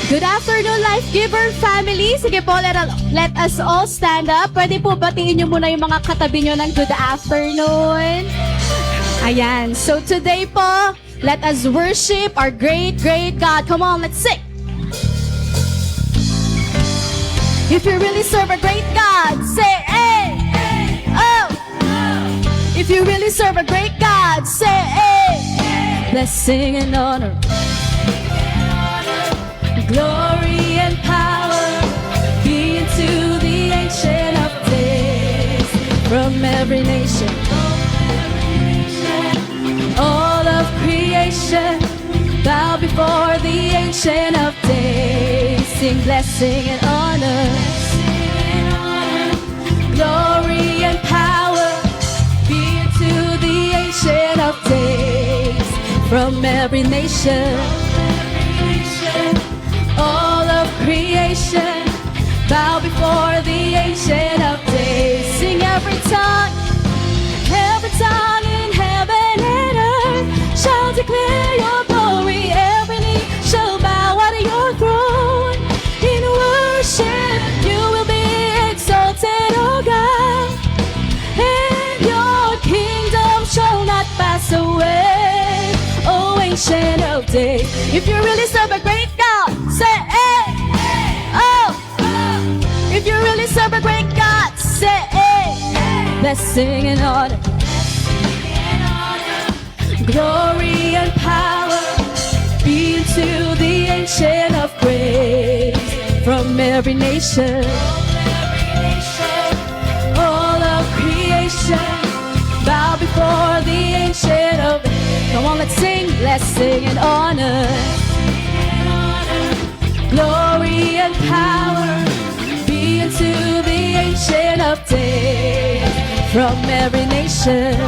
Good afternoon, Life Giver family. Sige po, let us all stand up. Pwede po batiin nyo muna yung mga katabi nyo ng good afternoon. Ayan. So today po, let us worship our great, great God. Come on, let's sing. If you really serve a great God, say, hey, oh. If you really serve a great God, say, hey. Blessing and honor, glory and power be unto the Ancient of Days. From every nation, all of creation bow before the Ancient of Days. Sing blessing and honor, glory and power be unto the Ancient of Days. From every nation, all of creation bow before the Ancient of Days. Sing every tongue in heaven and earth shall declare your glory. Every knee shall bow at your throne. In worship you will be exalted, O God, and your kingdom shall not pass away, O Ancient of Days. If you really serve a great God, say, hey, oh. If you really serve a great God, say, hey. Blessing and honor, glory and power be to the Ancient of Grace. From every nation, all of creation bow before the Ancient of Days. Come on, let's sing. Blessing and honor, glory and power be unto the Ancient of Days. From every nation,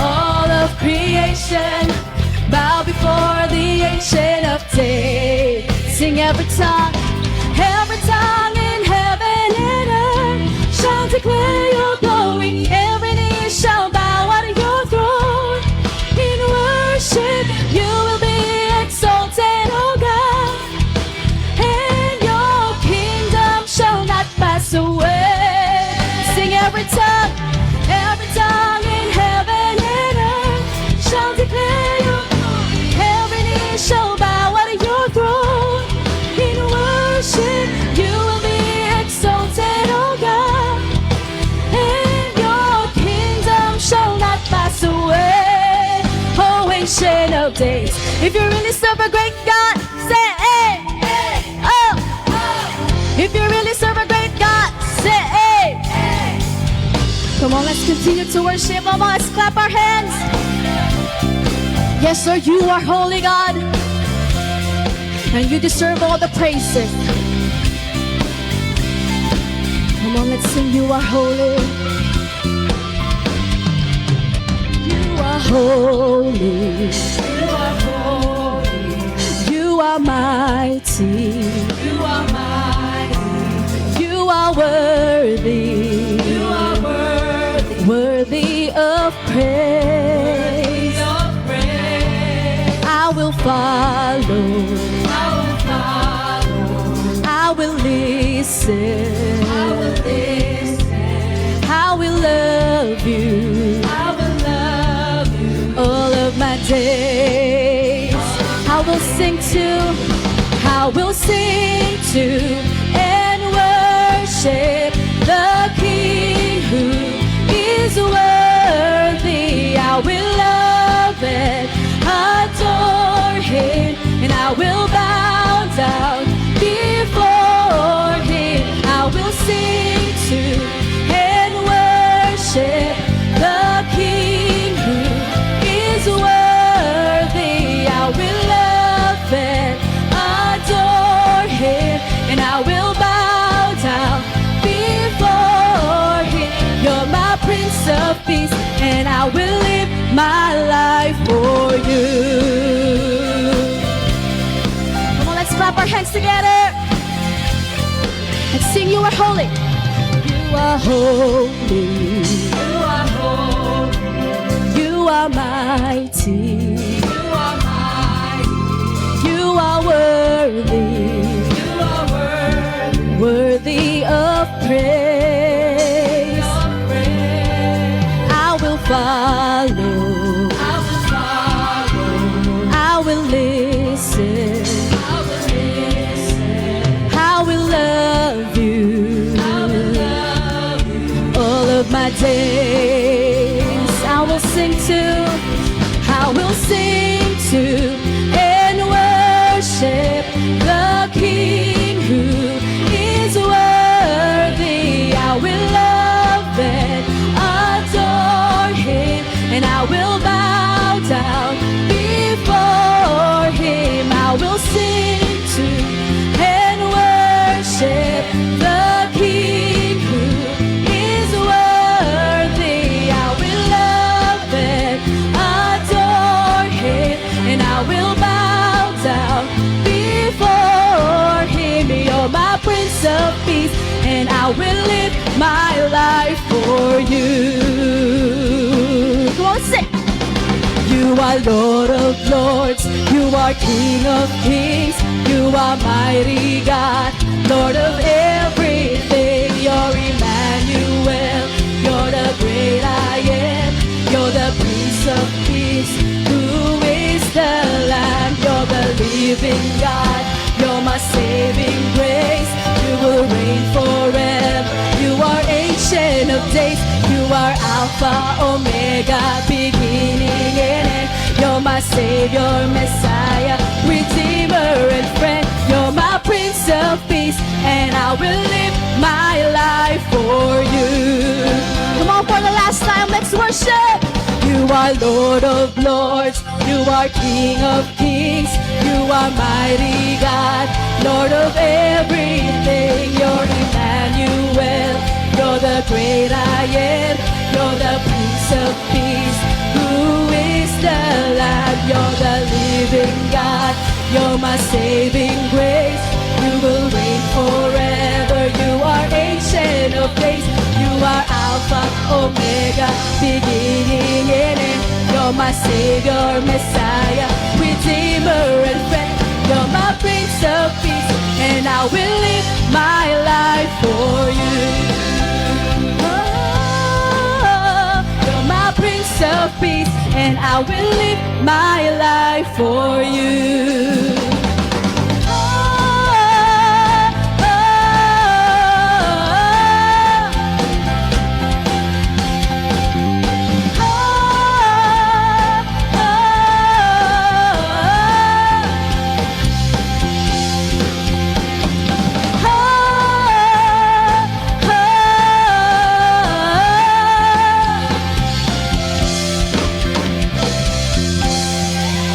all of creation bow before the Ancient of Days. Sing every tongue in heaven and earth shall declare your glory. Every knee shall bow at your throne. In worship you will be exalted, O God, and your kingdom shall not pass away. Sing every tongue in heaven and earth shall declare your glory. Every knee shall bow at your throne. In worship you will be exalted, O God, and your kingdom shall not pass away, O Ancient of Days. If you really serve a great God, say, hey, oh. If you really serve a great God, say, hey. Come on, let's continue to worship. Come on, let's clap our hands. Yes, sir, you are holy, God, and you deserve all the praises. Come on, let's sing. You are holy. You are holy. You are holy. You are mighty. You are mighty. You are worthy. You are worthy. Worthy of praise. Worthy of praise. I will follow. I will follow. I will listen. I will listen. I will love you. I will love you. All of my days. I will sing to. I will sing to and worship the King who is worthy. I will love and adore him, and I will bow down before him. I will sing to and worship the King who is worthy. I will love and adore him, and I will bow down before him. You're my Prince of Peace, and I will live my life for you. Come on, let's clap our hands together and sing. You are holy. You are holy. You are holy. You are mighty. You are mighty. You are bow before Him. You're my Prince of Peace, and I will live my life for You. Come on, sing! You are Lord of Lords, You are King of Kings, You are mighty God, Lord of everything. You're Emmanuel, You're the great I am, You're the Prince of Peace. Who is the Lamb? You're the living God, You're my saving grace. You will reign forever. You are Ancient of Days, You are Alpha, Omega, beginning and end. You're my Savior, Messiah, Redeemer and friend. You're my Prince of Peace, and I will live my life for You. Come on, for the last time, let's worship. You are Lord of Lords, You are King of Kings, You are mighty God, Lord of everything. You're Emmanuel, You're the great I am, You're the Prince of Peace. Who is the Lamb? You're the living God, You're my saving grace. You will reign forever. You are Ancient of Days, You are Alpha, Omega, beginning and end. You're my Savior, Messiah, Redeemer and friend. You're my Prince of Peace, and I will live my life for You. Oh, You're my Prince of Peace, and I will live my life for You.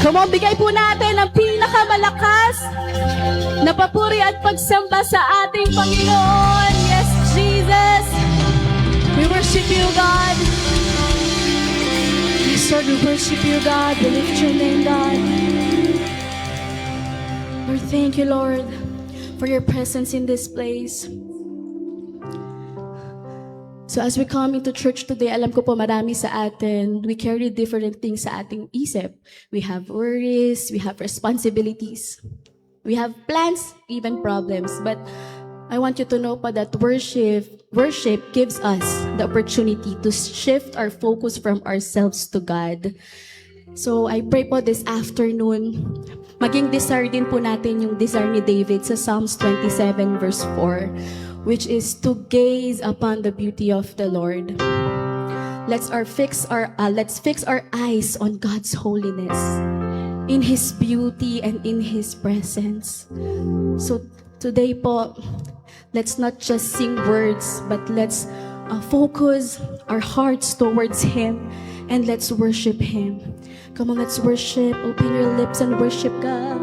Come on, bigay po natin ang pinakamalakas na papuri at pagsamba sa ating Panginoon. Yes, Jesus. We worship You, God. Yes, Lord, we worship You, God. We lift Your name, God. Lord, thank You, Lord, for Your presence in this place. So as we come into church today, alam ko po marami sa atin, we carry different things sa ating isip. We have worries, we have responsibilities, we have plans, even problems. But I want you to know pa that worship gives us the opportunity to shift our focus from ourselves to God. So I pray po this afternoon, maging desire din po natin yung desire ni David sa Psalms 27 verse 4. Which is to gaze upon the beauty of the Lord. Let's fix our eyes on God's holiness, in His beauty and in His presence. So today po, let's not just sing words, but let's focus our hearts towards Him, and let's worship Him. Come on, let's worship. Open your lips and worship God.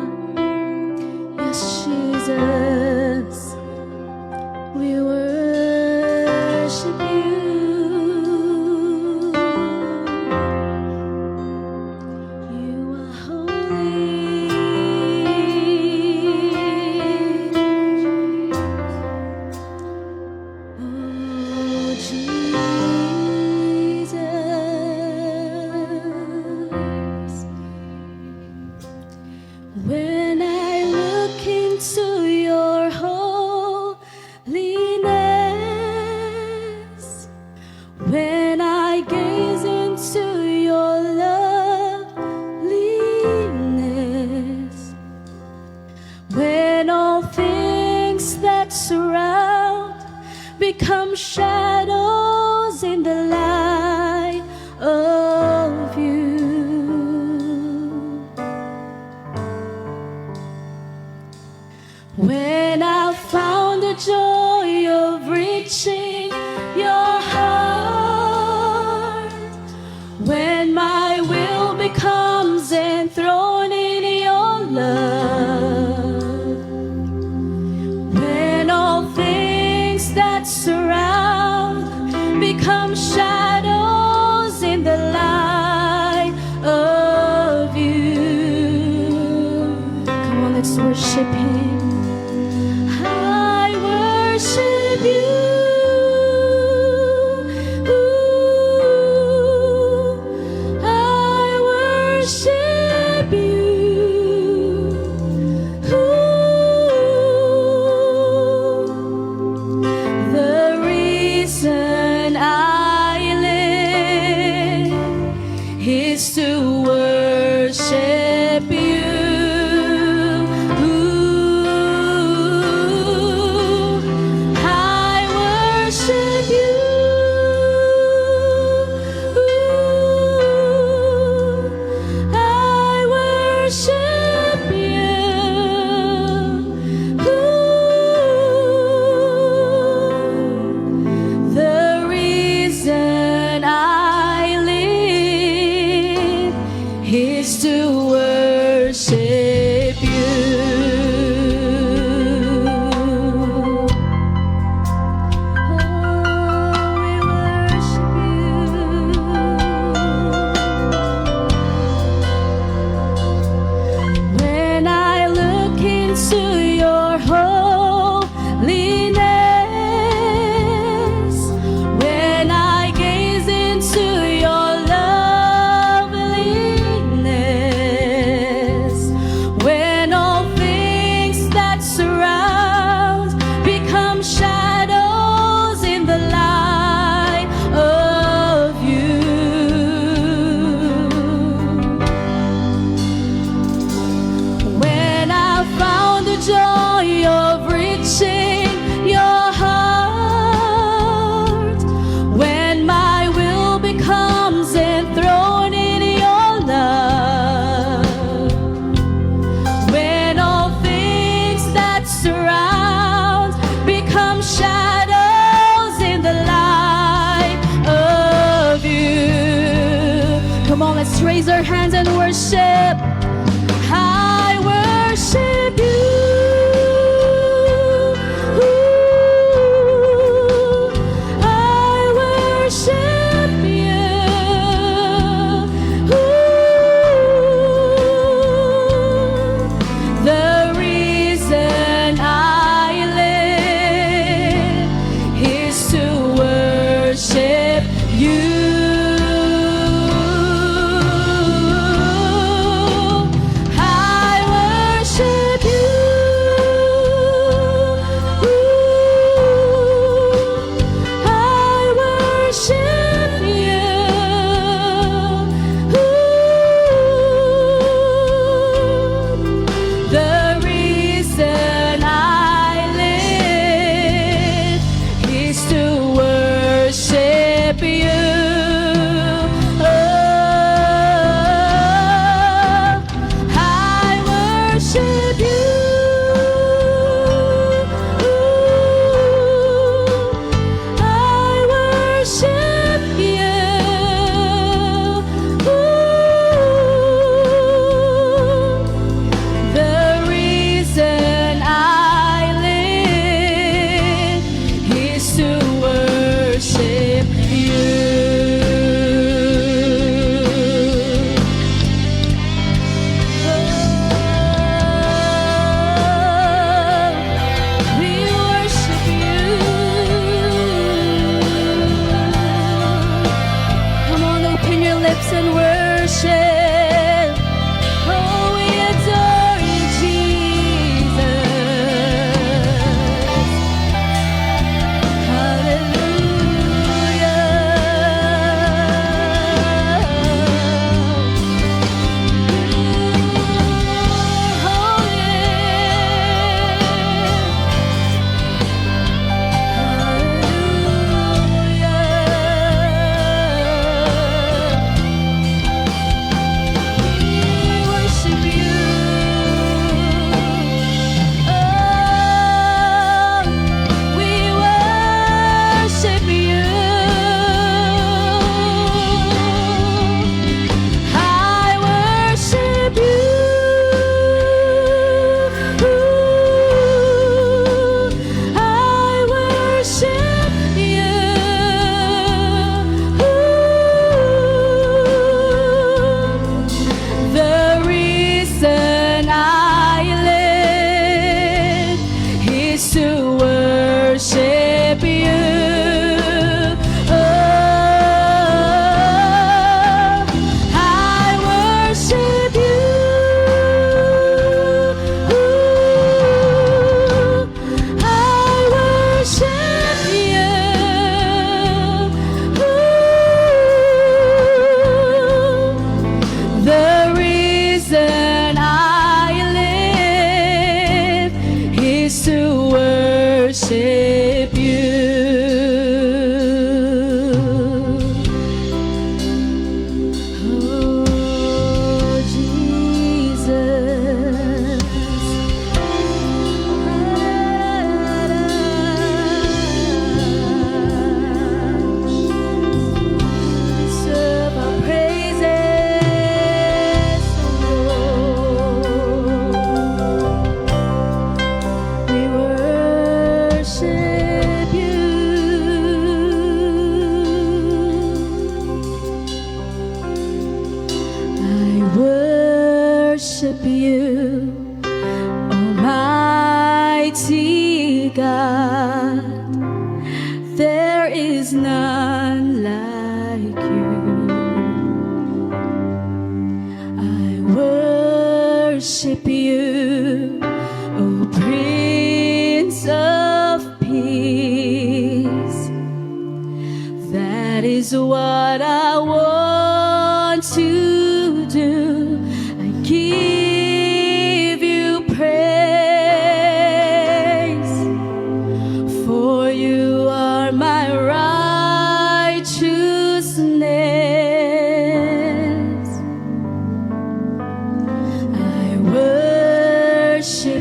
Yes, Jesus. We worship You. You are holy. Oh, Jesus. When I look into Your holiness, when I gaze into Your loveliness, when all things that surround become shadows in the light of You. When I found the joy of reaching Your heart, when my will becomes enthroned in Your love, when all things that surround become shadows in the light of You. Come on, let's worship Him. I worship You. I worship You. The reason I live is to worship You. I worship You. I worship You. The reason I live is to worship You. Oh, we worship You. When I look into Your holiness, when I gaze into Your loveliness, when all things that surround become shadows in the light of You. When I found the joy of reaching Your heart, when my will becomes enthroned in Your love, when all things that surround become shadows in the light of You. Come on, let's raise our hands and worship. I worship You. I worship You. The reason I live is to worship You.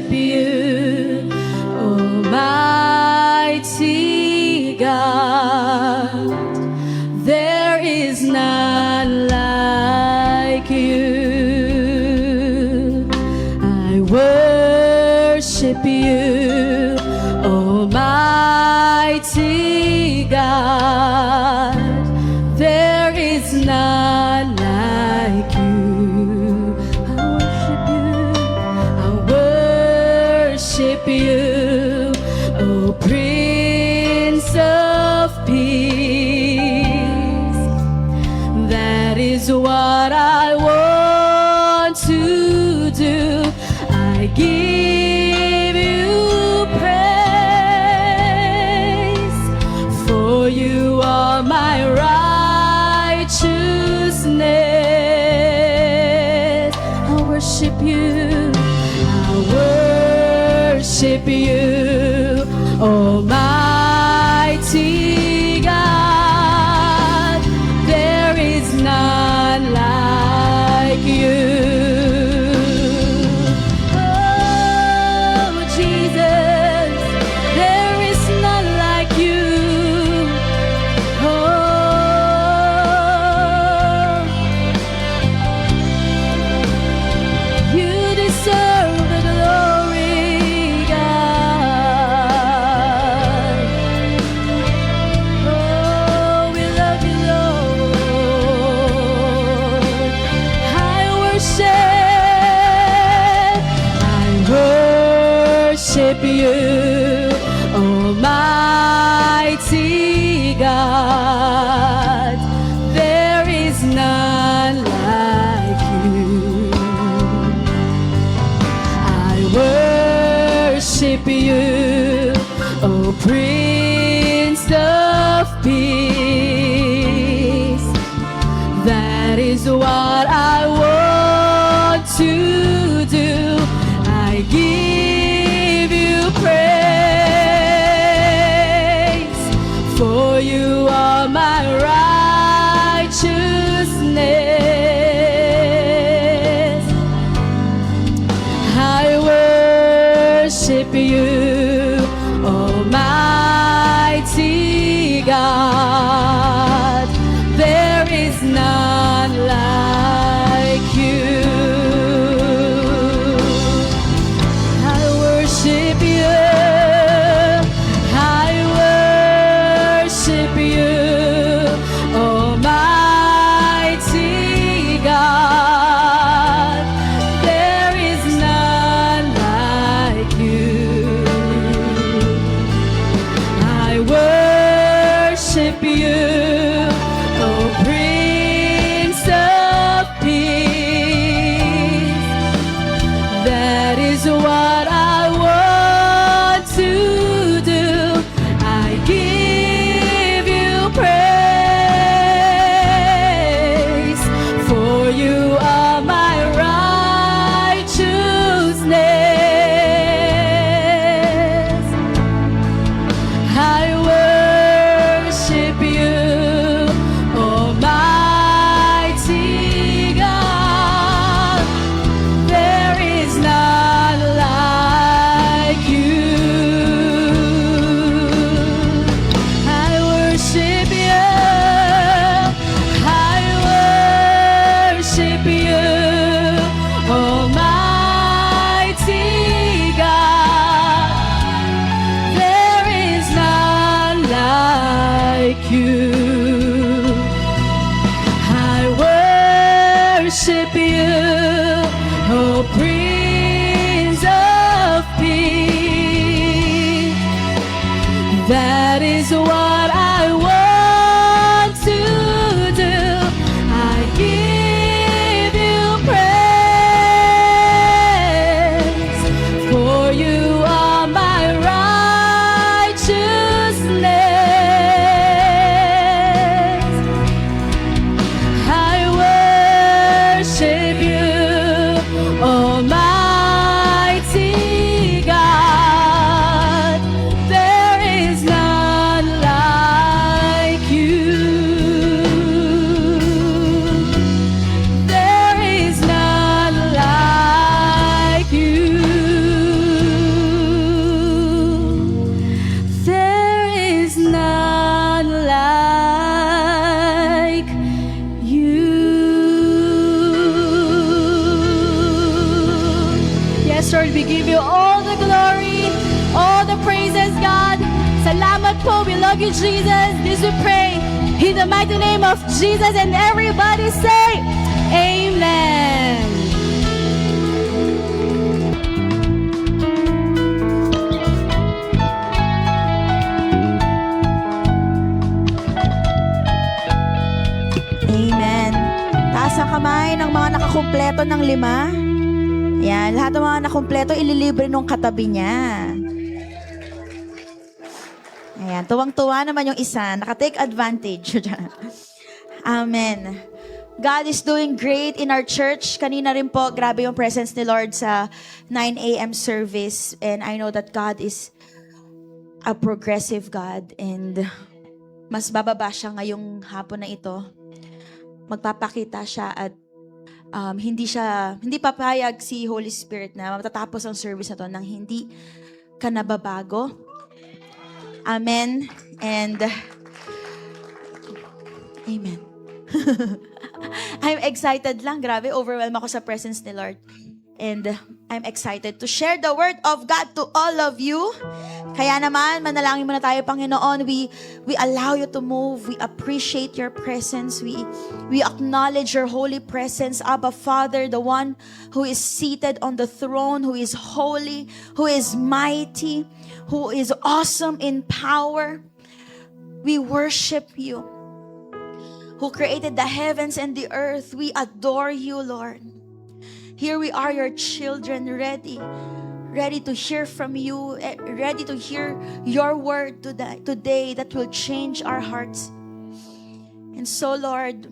worship you, Almighty God. There is none like you. I worship you, Almighty God. There is none like you. I worship you, O Prince of Peace. That is what I want to do. I give you praise, for you are my righteousness. I worship you, worship you, Almighty God. There is none like you. Oh, Jesus, there is none like you. Oh, you deserve the glory, God. Oh, we love you, Lord. I worship you, Almighty God. There is none like you. I worship you, O Prince of Peace. That is what I want to do. I give you praise, for you are my righteousness. I worship you, Almighty God. There is none like you. I worship you, Almighty God. There is none like you. I worship you, O Prince of Peace. That is what I want to do. I give you praise, for you are my righteousness. I worship you, Almighty God. There is none like you. I worship you, Almighty God. There is none like you. I worship you, O Prince of Peace. That is what I want to do. I give you praise, for you are my righteousness. I worship you, Almighty God. There is none like We give you all the glory, all the praises, God. Salamat po. We love you, Jesus. This we pray in the mighty name of Jesus. And everybody say, Amen. Amen. Taas ang kamay ng mga nakakumpleto ng 5. Yan, lahat ng mga nakakumpleto ililibre nung katabi niya. Ayan, tuwang-tuwa naman yung isa. Naka-take advantage. Amen. God is doing great in our church. Kanina rin po, grabe yung presence ni Lord sa 9 a.m. service. And I know that God is a progressive God. And mas bababa siya ngayong hapon na ito. Magpapakita siya at hindi papayag si Holy Spirit na matatapos ang service na to nang hindi ka nababago. Amen. And Amen. I'm excited lang. Grabe, overwhelmed ako sa presence ni Lord. And I'm excited to share the word of God to all of you. Kaya naman, manalangin muna tayo, Panginoon. We allow you to move. We appreciate your presence. We acknowledge your holy presence. Abba, Father, the one who is seated on the throne, who is holy, who is mighty, who is awesome in power. We worship you, who created the heavens and the earth. We adore you, Lord. Here we are, your children, ready to hear from you, ready to hear your word today that will change our hearts. And so, Lord,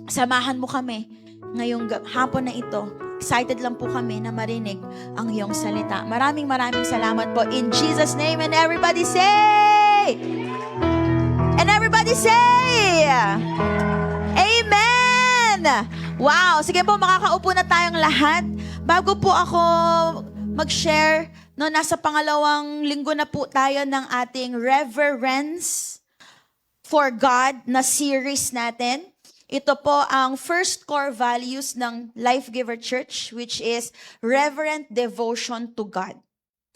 samahan mo kami ngayong hapon na ito. Excited lang po kami na marinig ang iyong salita. Maraming salamat po. In Jesus' name, and everybody say, Amen! Wow! Sige po, makakaupo na tayong lahat. Bago po ako mag-share, no, nasa pangalawang linggo na po tayo ng ating Reverence for God na series natin. Ito po ang first core values ng Life Giver Church, which is reverent devotion to God.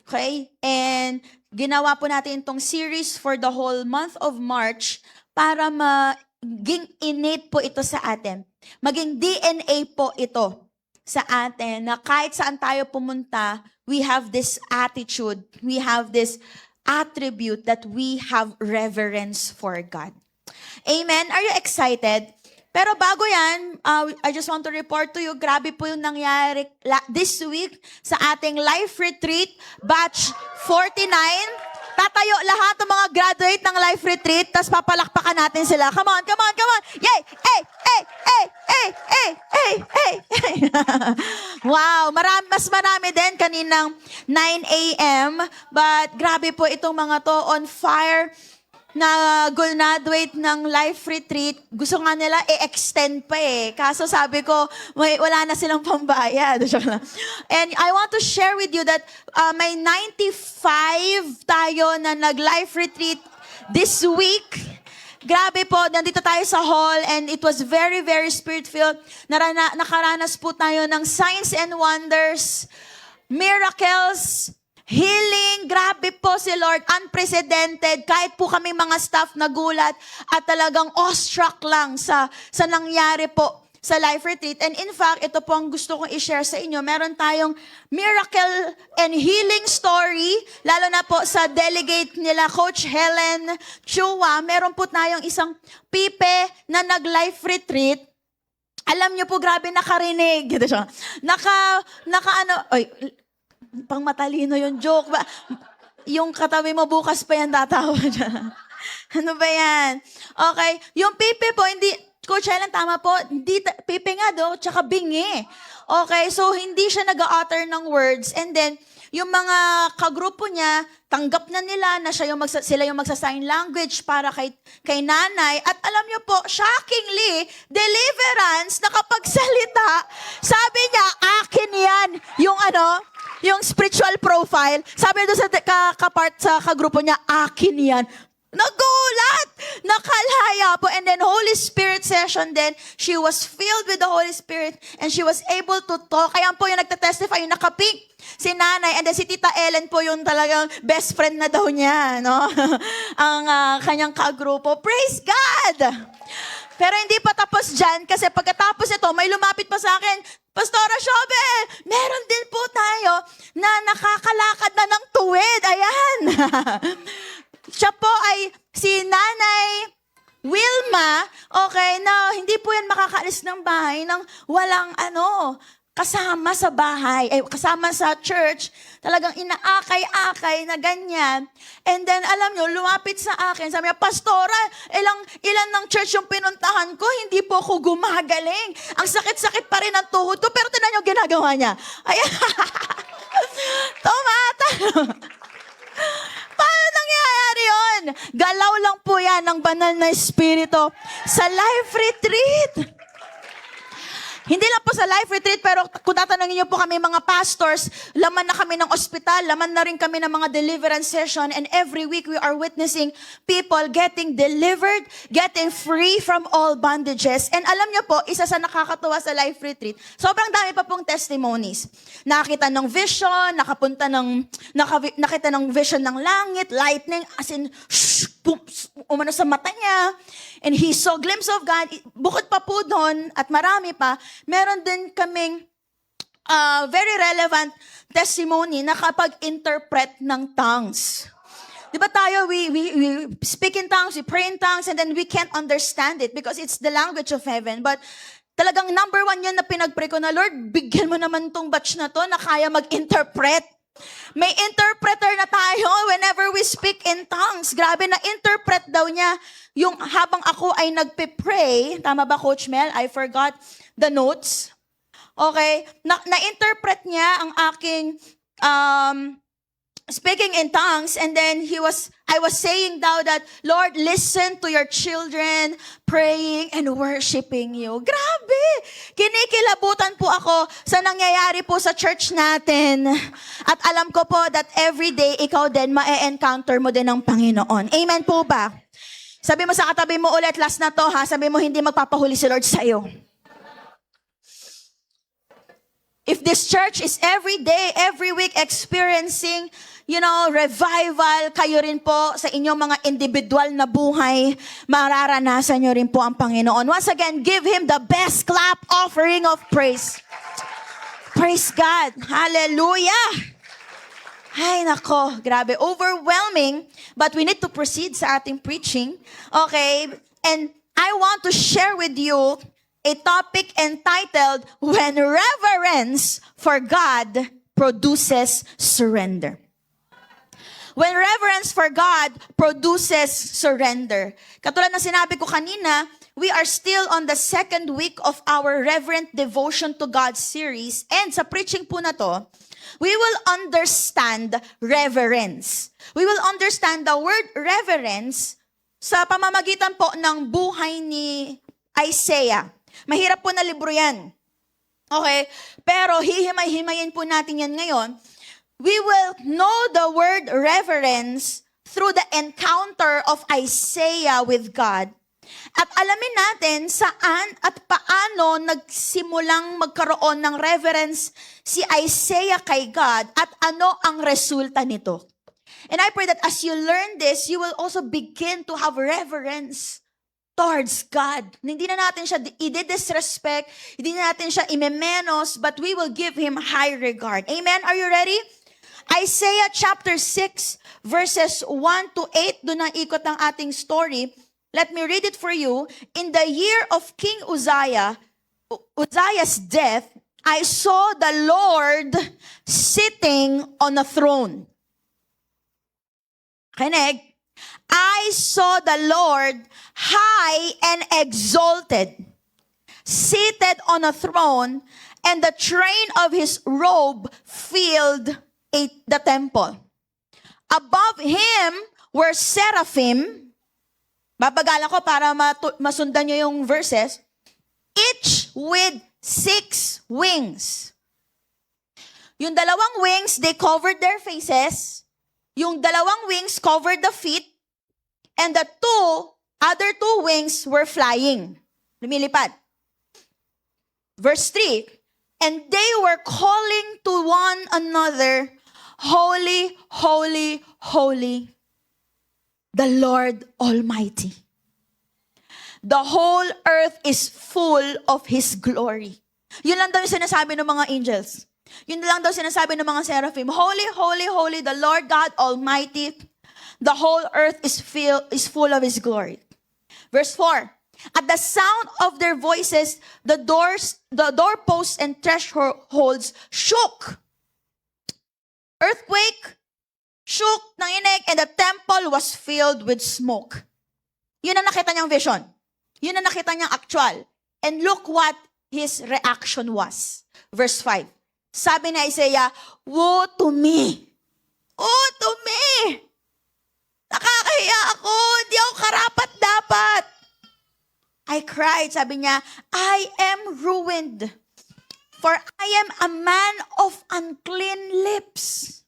Okay? And ginawa po natin itong series for the whole month of March para maging innate po ito sa atin. Maging DNA po ito sa atin na kahit saan tayo pumunta, we have this attitude, we have this attribute that we have reverence for God. Amen? Are you excited? Pero bago yan, I just want to report to you, grabe po yung nangyari this week sa ating life retreat, batch 49. Tatayo lahat ng mga graduate ng life retreat, tapos papalakpakan natin sila. Come on, come on, come on! Yay! Hey! Hey! Hey! Hey! Hey! Hey! Hey! Hey! Wow! Mas marami din kaninang 9 a.m. But grabe po itong mga to on fire na graduate ng life retreat, gusto nga nila i-extend pa eh. Kaso sabi ko, wala na silang pambayad. And I want to share with you that may 95 tayo na nag-life retreat this week. Grabe po, nandito tayo sa hall and it was very, very spirit-filled. Nakaranas po tayo ng signs and wonders, miracles, healing. Grabe po si Lord, unprecedented. Kahit po kami mga staff nagulat at talagang awestruck lang sa nangyari po sa life retreat. And in fact, ito po ang gusto kong i-share sa inyo. Meron tayong miracle and healing story, lalo na po sa delegate nila, Coach Helen Chua. Meron po tayong isang pipe na nag-life retreat. Alam niyo po, grabe nakarinig. Pang matalino yung joke. Yung katabi mo bukas pa yan tatawa dyan. Ano ba yan? Okay. Yung pipe po, hindi, Coach Helen, tama po, hindi, pipe nga do, tsaka bingi. Okay, so hindi siya nag-utter ng words. And then, yung mga kagrupo niya, tanggap na nila na sila yung magsa-sign language para kay nanay. At alam niyo po, shockingly, deliverance, nakapagsalita, sabi niya, akin yan, yung spiritual profile. Sabi doon sa kapart sa kagrupo niya, akin yan. Nagulat! Nakalaya po. And then Holy Spirit session then, she was filled with the Holy Spirit and she was able to talk. Kaya po yung nagtatestify, yung nakapink, si nanay, and then si Tita Ellen po yung talagang best friend na daw niya, no? Ang kanyang kagrupo. Praise God! Pero hindi pa tapos dyan, kasi pagkatapos ito, may lumapit pa sa akin, Pastora Shobe, meron din po tayo na nakakalakad na ng tuwid. Ayan. Siya po ay si Nanay Wilma, okay, na hindi po yan makakaalis ng bahay nang walang kasama sa bahay, kasama sa church, talagang inaakay-akay na ganyan. And then, alam nyo, lumapit sa akin, sabi niya, Pastora, ilan ng church yung pinuntahan ko, hindi po ako gumagaling. Ang sakit-sakit pa rin ang tuhod ko, pero tinan nyo ginagawa niya. Ayan. Tumatanong. Paano nangyayari yun? Galaw lang po yan ng banal na espiritu sa life retreat. Hindi lang po sa life retreat, pero kung tatanungin niyo po kami mga pastors, laman na kami ng ospital, laman na rin kami ng mga deliverance session, and every week we are witnessing people getting delivered, getting free from all bondages. And alam niyo po, isa sa nakakatuwa sa life retreat, sobrang dami pa pong testimonies. Nakita ng vision, nakita ng vision ng langit, lightning, as in, umano sa mata niya, and he saw glimpse of God. Bukod pa po doon, at marami pa, meron din kaming very relevant testimony na kapag-interpret ng tongues. Di ba tayo, we speak in tongues, we pray in tongues, and then we can't understand it because it's the language of heaven. But talagang number one yun na pinag-pray ko na, Lord, bigyan mo naman tong batch na to na kaya mag-interpret. May interpreter na tayo whenever we speak in tongues. Grabe, na-interpret daw niya yung habang ako ay nagpe-pray. Tama ba, Coach Mel? I forgot the notes. Okay? Na-interpret niya ang aking speaking in tongues, and then I was saying daw that, Lord, listen to your children praying and worshiping you. Grabe! Kinikilabutan po ako sa nangyayari po sa church natin. At alam ko po that every day, ikaw din, ma-encounter mo din ng Panginoon. Amen po ba? Sabi mo sa katabi mo ulit, last na to ha, sabi mo hindi magpapahuli si Lord sa'yo. If this church is every day, every week experiencing, revival, kayo rin po sa inyong mga individual na buhay, mararanasan nyo rin po ang Panginoon. Once again, give Him the best clap offering of praise. Praise God. Hallelujah. Ay, nako, grabe. Overwhelming, but we need to proceed sa ating preaching. Okay? And I want to share with you a topic entitled, When Reverence for God Produces Surrender. When reverence for God produces surrender. Katulad na sinabi ko kanina, we are still on the second week of our Reverent Devotion to God series. And sa preaching po na to, we will understand reverence. We will understand the word reverence sa pamamagitan po ng buhay ni Isaiah. Mahirap po na libro yan. Okay? Pero hihimay-himayin po natin yan ngayon. We will know the word reverence through the encounter of Isaiah with God. At alamin natin saan at paano nagsimulang magkaroon ng reverence si Isaiah kay God at ano ang resulta nito. And I pray that as you learn this, you will also begin to have reverence towards God. Hindi na natin siya i-disrespect, hindi na natin siya imemenos, but we will give Him high regard. Amen? Are you ready? Isaiah chapter 6, verses 1 to 8, doon ang ikot ang ating story. Let me read it for you. In the year of King Uzziah's death, I saw the Lord sitting on a throne. Kinig. I saw the Lord high and exalted, seated on a throne, and the train of His robe filled the temple. Above Him were seraphim. Babagalan ko para masundan nyo yung verses. Each with 6 wings. Yung dalawang wings, they covered their faces. Yung dalawang wings covered the feet. And the other two wings were flying. Lumilipad. Verse 3, and they were calling to one another, Holy, holy, holy, the Lord Almighty. The whole earth is full of His glory. Yun lang daw yung sinasabi ng mga angels. Yun lang daw sinasabi ng mga seraphim. Holy, holy, holy, the Lord God Almighty. The whole earth is full of His glory. Verse 4. At the sound of their voices, the doorposts and thresholds shook. Earthquake, shook, nanginig, and the temple was filled with smoke. Yun ang nakita niyang vision. Yun ang nakita niyang actual. And look what his reaction was. Verse 5. Sabi ni Isaiah, woe to me! Woe to me! Nakakahiya ako! Hindi ako karapat-dapat! I cried, sabi niya, I am ruined, for I am a man of unclean lips.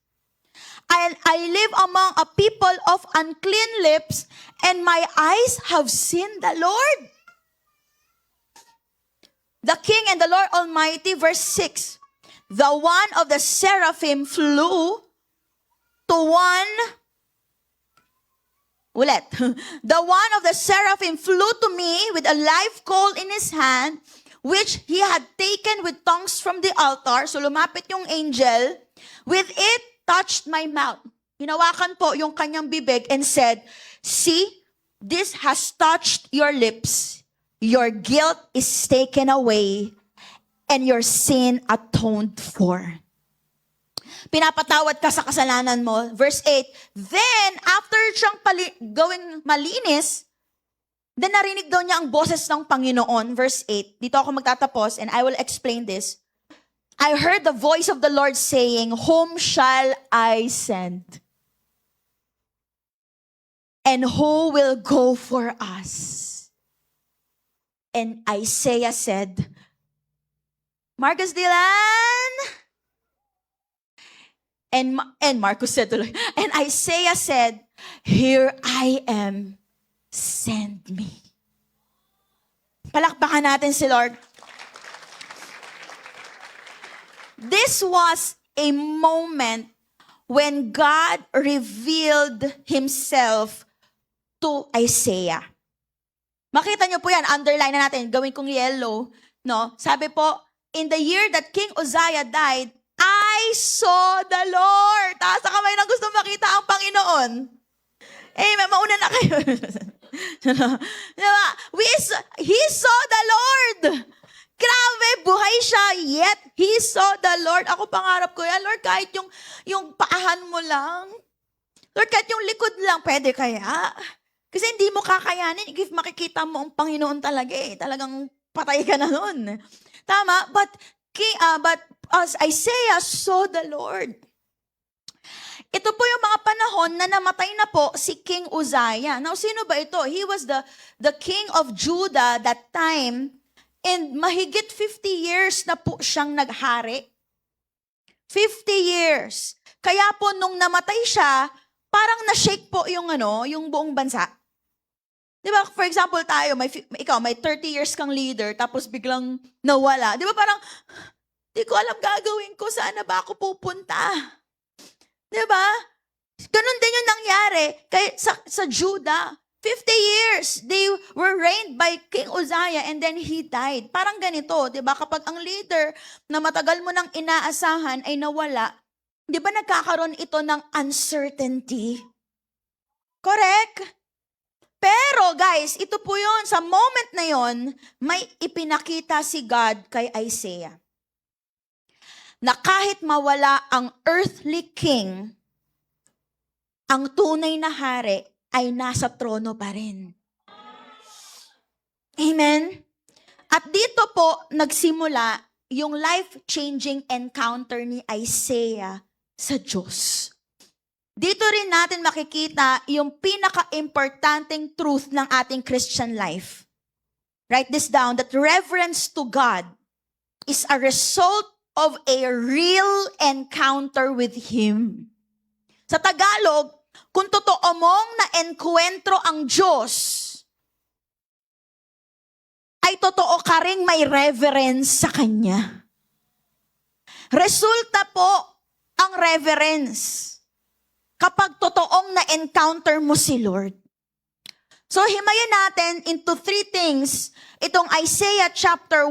I live among a people of unclean lips, and my eyes have seen the Lord. The King and the Lord Almighty, verse 6. The one of the seraphim flew to The one of the seraphim flew to me with a live coal in his hand, which he had taken with tongues from the altar. So lumapit yung angel. With it, touched my mouth. Hinawakan po yung kanyang bibig and said, see, this has touched your lips. Your guilt is taken away and your sin atoned for. Pinapatawad ka sa kasalanan mo. Verse 8, then, after siyang gawing malinis, then narinig daw niya ang boses ng Panginoon. Verse 8, dito ako magtatapos and I will explain this. I heard the voice of the Lord saying, whom shall I send? And who will go for us? And Isaiah said, Marcus Dylan? And Marcus said to Lord, and Isaiah said, here I am, send me. Palakpakan natin si Lord. This was a moment when God revealed Himself to Isaiah. Makita niyo po yan, underline na natin, gawin kong yellow. No? Sabi po, in the year that King Uzziah died, I saw the Lord. Taas sa kamay ng gusto makita ang Panginoon. Amen. Mauna na kayo. Diba? He saw the Lord. Grabe, buhay siya, yet he saw the Lord. Ako pangarap ko yan, Lord, kahit yung paahan mo lang. Lord, kahit yung likod lang, pwede kaya? Kasi hindi mo kakayanin if makikita mo ang Panginoon talaga eh. Talagang patay ka na nun. Tama? But as Isaiah saw the Lord. Ito po yung mga panahon na namatay na po si King Uzziah. Now, sino ba ito? He was the king of Judah that time, and mahigit 50 years na po siyang naghari. 50 years. Kaya po nung namatay siya, parang na-shake po yung buong bansa. Di ba, for example tayo, ikaw may 30 years kang leader, tapos biglang nawala. Di ba parang, di ko alam gagawin ko, saan na ba ako pupunta? Di ba? Ganun din yung nangyari sa Judah. 50 years, they were reigned by King Uzziah and then he died. Parang ganito, di ba? Kapag ang leader na matagal mo nang inaasahan ay nawala, di ba nagkakaroon ito ng uncertainty? Correct? Pero guys, ito po yun, sa moment na yun, may ipinakita si God kay Isaiah. Na kahit mawala ang earthly king, ang tunay na hari ay nasa trono pa rin. Amen? At dito po nagsimula yung life-changing encounter ni Isaiah sa Diyos. Dito rin natin makikita yung pinaka-importanting truth ng ating Christian life. Write this down, that reverence to God is a result of a real encounter with Him. Sa Tagalog, kung totoo mong na-enkwentro ang Diyos, ay totoo ka ring may reverence sa Kanya. Resulta po ang reverence kapag totoong na-encounter mo si Lord. So, himayin natin into 3 things itong Isaiah chapter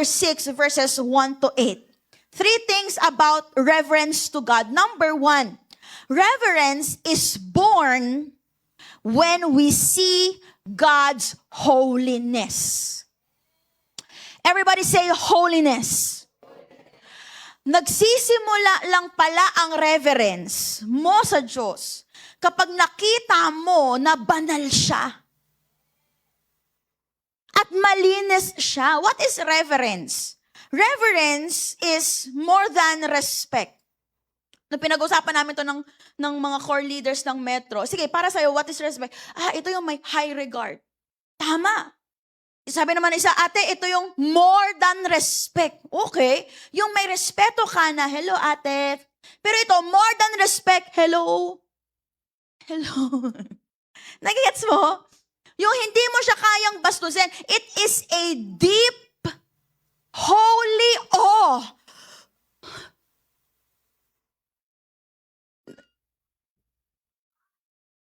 6, verses 1 to 8. 3 things about reverence to God. Number 1, reverence is born when we see God's holiness. Everybody say holiness. Nagsisimula lang pala ang reverence mo sa Diyos kapag nakita mo na banal siya. At malinis siya. What is reverence? Reverence is more than respect. Nung pinag-usapan namin to ng mga core leaders ng Metro, sige, para sa'yo, what is respect? Ito yung may high regard. Tama. Sabi naman isa, ate, ito yung more than respect. Okay. Yung may respeto ka na, hello ate. Pero ito, more than respect, hello. Hello. Nagigets mo? Yung hindi mo siya kayang bastusin, it is a deep, holy awe.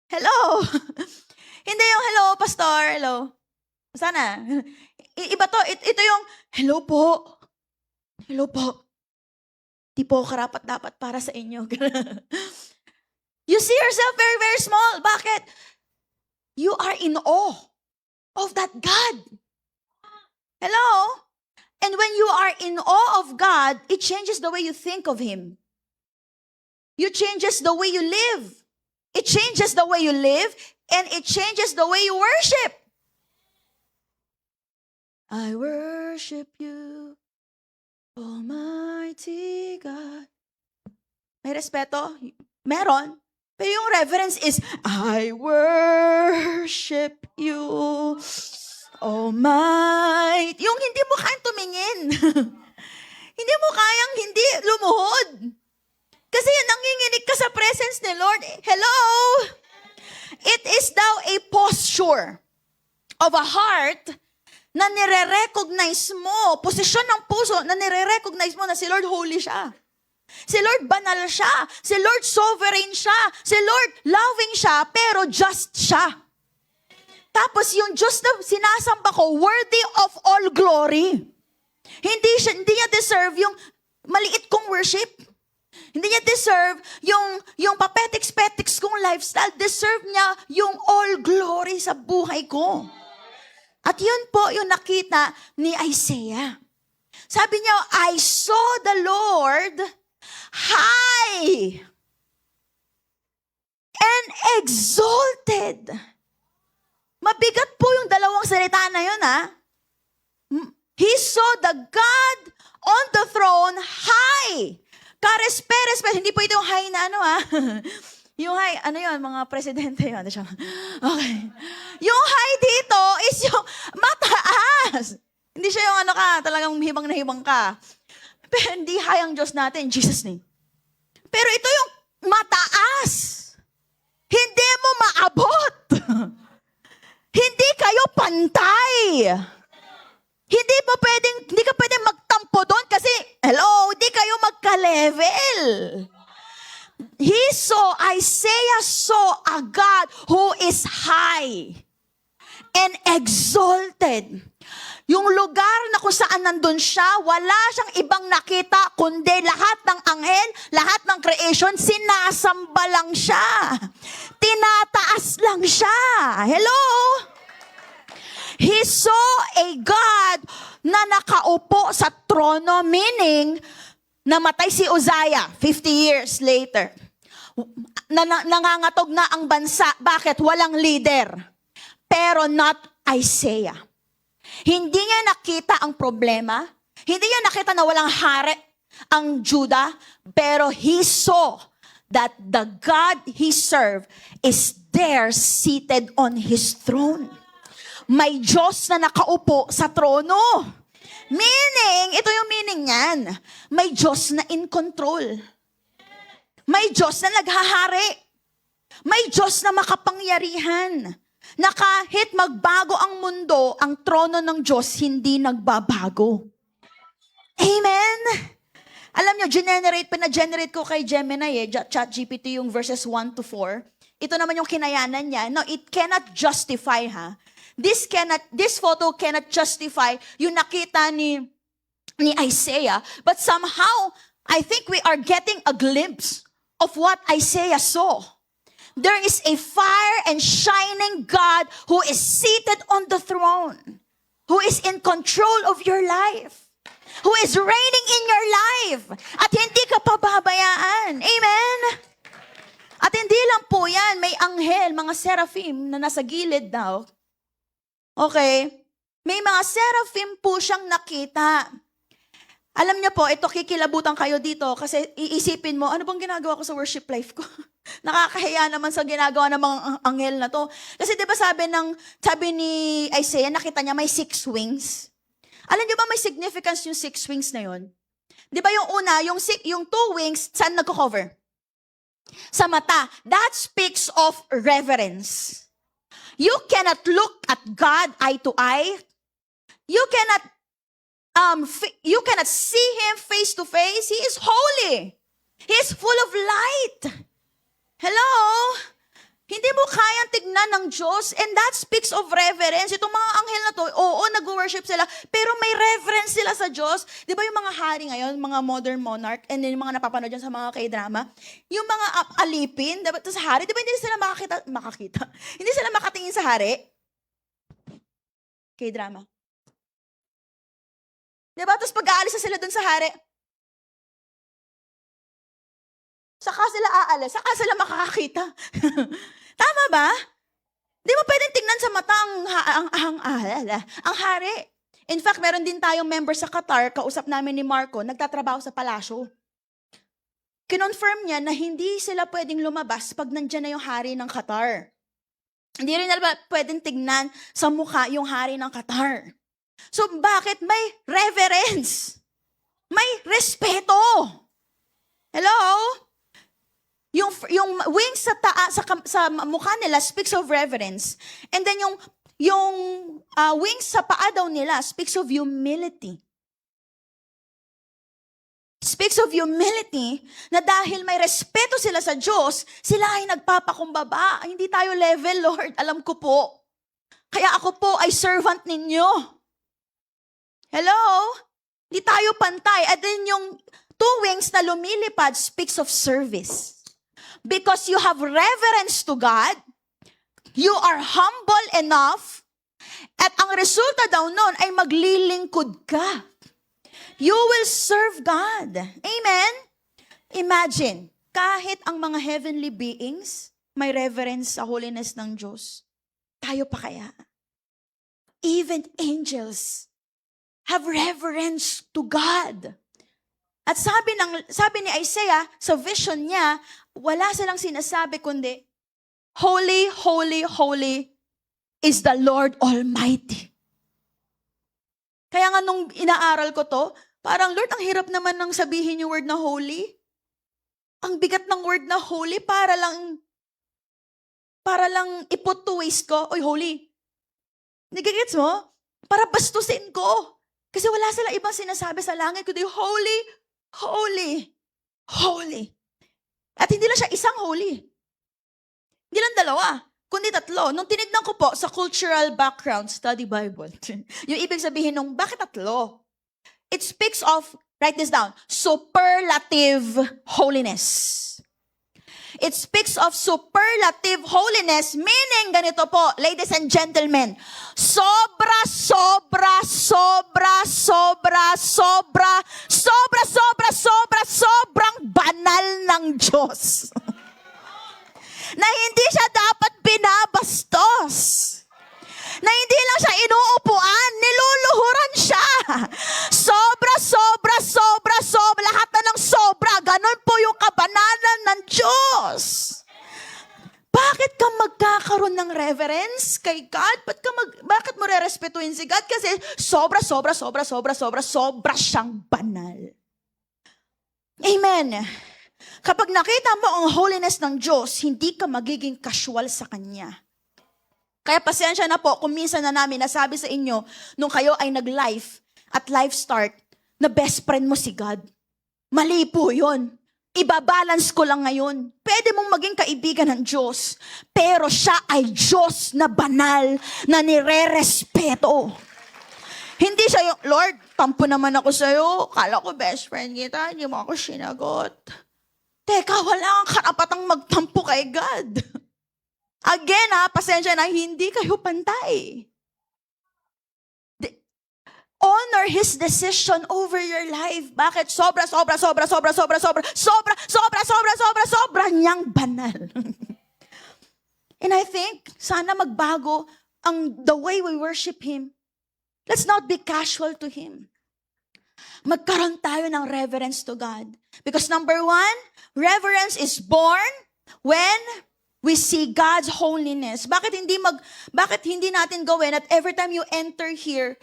Hello. Hindi yung hello, pastor, hello. Sana. Iba to. Ito yung, hello po. Hello po. Di po karapat-dapat para sa inyo. You see yourself very, very small. Bakit? You are in awe of that God. Hello? And when you are in awe of God, it changes the way you think of Him. It changes the way you live. It changes the way you live, and it changes the way you worship. I worship you, Almighty God. May respeto? Meron. Pero yung reverence is, I worship you, Almighty. Yung hindi mo kayang tumingin. Hindi mo kayang hindi lumuhod. Kasi nanginginig ka sa presence ni Lord. Hello? It is daw a posture of a heart na nire-recognize mo, posisyon ng puso na nire-recognize mo na si Lord holy siya. Si Lord banal siya. Si Lord sovereign siya. Si Lord loving siya, pero just siya. Tapos yung Diyos na sinasamba ko, worthy of all glory. Hindi niya deserve yung maliit kong worship. Hindi niya deserve yung papetiks-petiks kong lifestyle. Deserve niya yung all glory sa buhay ko. At yun po yung nakita ni Isaiah. Sabi niya, I saw the Lord high and exalted. Mabigat po yung dalawang salita na yun, ha? He saw the God on the throne high. Karespe-respe. Hindi po ito yung high na ano, ha? Yung high, ano yun, mga presidente yun. Okay. Yung high dito is yung mataas. Hindi siya yung ano ka, talagang hibang na hibang ka. Pero hindi high ang Diyos natin, in Jesus' name. Pero ito yung mataas. Hindi mo maabot. Hindi kayo pantay. Hindi ka pwedeng magtampo doon kasi, hello, hindi kayo magka-level. Isaiah saw a God who is high and exalted. Yung lugar na kung saan nandun siya, wala siyang ibang nakita, kundi lahat ng anghel, lahat ng creation, sinasamba lang siya. Tinataas lang siya. Hello? He saw a God na nakaupo sa trono, meaning, namatay si Uzziah 50 years later. Nangangatog na ang bansa. Bakit? Walang leader. Pero not Isaiah. Hindi niya nakita ang problema. Hindi niya nakita na walang hari ang Judah. Pero he saw that the God he served is there seated on his throne. May Diyos na nakaupo sa trono. Meaning, ito yung meaning niyan. May Diyos na in control. May Diyos na naghahari. May Diyos na makapangyarihan. Na kahit magbago ang mundo, ang trono ng Diyos hindi nagbabago. Amen? Alam nyo, pina-generate ko kay Gemini ChatGPT yung verses 1 to 4. Ito naman yung kinayanan niya. No, it cannot justify, ha? This photo cannot justify yung nakita ni Isaiah, but somehow, I think we are getting a glimpse of what Isaiah saw. There is a fire and shining God who is seated on the throne, who is in control of your life, who is reigning in your life, at hindi ka pababayaan. Amen? At hindi lang po yan, may anghel, mga seraphim na nasa gilid daw. Okay? May mga seraphim po siyang nakita. Alam niyo po, ito kikilabutan kayo dito kasi iisipin mo, ano bang ginagawa ko sa worship life ko? Nakakahiya naman sa ginagawa ng mga anghel na to. Kasi 'di ba sabi ni Isaiah, nakita niya may 6 wings. Alam niyo ba may significance yung 6 wings na yon? 'Di ba yung una, yung 2 wings, saan nagko-cover? Sa mata. That speaks of reverence. You cannot look at God eye to eye. You cannot see Him face to face. He is holy. He is full of light. Hello? Hindi mo kayang tignan ng Diyos, and that speaks of reverence. Itong mga anghel na to, oo, nag-worship sila, pero may reverence sila sa Diyos. Di ba yung mga hari ngayon, mga modern monarch, and then yung mga napapanood dyan sa mga K-drama, yung mga alipin, diba, sa hari, di ba hindi sila makakita? Hindi sila makatingin sa hari? K-drama. Di ba? Tapos pag-aalis na sila dun sa hari, saka sila aalis, saka sila makakakita. Tama ba? Di mo pwedeng tingnan sa mata ang hari. In fact, meron din tayong member sa Qatar, kausap namin ni Marco, nagtatrabaho sa palasyo. Kinonfirm niya na hindi sila pwedeng lumabas pag nandyan na yung hari ng Qatar. Hindi rin nila pwedeng tingnan sa mukha yung hari ng Qatar. So bakit may reverence? May respeto. Hello? Yung wings sa mukha nila speaks of reverence. And then yung wings sa paa daw nila speaks of humility. Speaks of humility na dahil may respeto sila sa Diyos, sila ay nagpapakumbaba. Hindi tayo level, Lord. Alam ko po. Kaya ako po ay servant ninyo. Hello? Hindi tayo pantay. At then yung 2 wings na lumilipad speaks of service. Because you have reverence to God, you are humble enough, at ang resulta daw nun ay maglilingkod ka. You will serve God. Amen? Imagine, kahit ang mga heavenly beings may reverence sa holiness ng Diyos, tayo pa kaya? Even angels have reverence to God. At sabi ni Isaiah, sa vision niya, wala silang sinasabi kundi, Holy, holy, holy is the Lord Almighty. Kaya nga nung inaaral ko to, parang, Lord, ang hirap naman ng sabihin yung word na holy. Ang bigat ng word na holy para lang iput to waste ko, oy, holy. Nagigets mo? Para bastusin ko. Kasi wala sila ibang sinasabi sa langit, kundi holy, holy, holy. At hindi lang siya isang holy. Hindi lang 2, kundi 3. Nung tinignan ko po sa cultural background, study Bible, yung ibig sabihin nung, bakit 3? It speaks of, write this down, superlative holiness. It speaks of superlative holiness, meaning ganito po, ladies and gentlemen, sobra, sobra, sobra, sobra, sobra, sobra, sobra, sobra, sobrang banal ng Diyos. Na hindi siya dapat binabastos. Na hindi lang siya inuupuan, niluluhuran siya. Sobra, sobra, sobra, sobra, lahat na ng sobra. Ganon po yung kabanalan ng Diyos. Bakit ka magkakaroon ng reverence kay God? Bakit mo re-respetuhin si God? Kasi sobra, sobra, sobra, sobra, sobra, sobra siyang banal. Amen. Kapag nakita mo ang holiness ng Diyos, hindi ka magiging casual sa Kanya. Kaya pasensya na po kung minsan na namin nasabi sa inyo nung kayo ay nag-life at life start na best friend mo si God. Mali po yun. Ibabalance ko lang ngayon. Pwede mong maging kaibigan ng Diyos, pero siya ay Diyos na banal na nire-respeto. Hindi siya yung, Lord, tampo naman ako sa'yo. Kala ko best friend kita, hindi mo ako sinagot. Teka, wala kang karapatang magtampo kay God. Again pasensya na, hindi kayo pantay. Honor His decision over your life. Bakit? Sobra niyang banal. And I think, sana magbago the way we worship Him. Let's not be casual to Him. Magkaroon tayo ng reverence to God. Because number one, reverence is born when we see God's holiness. Bakit hindi natin gawin at every time you enter here,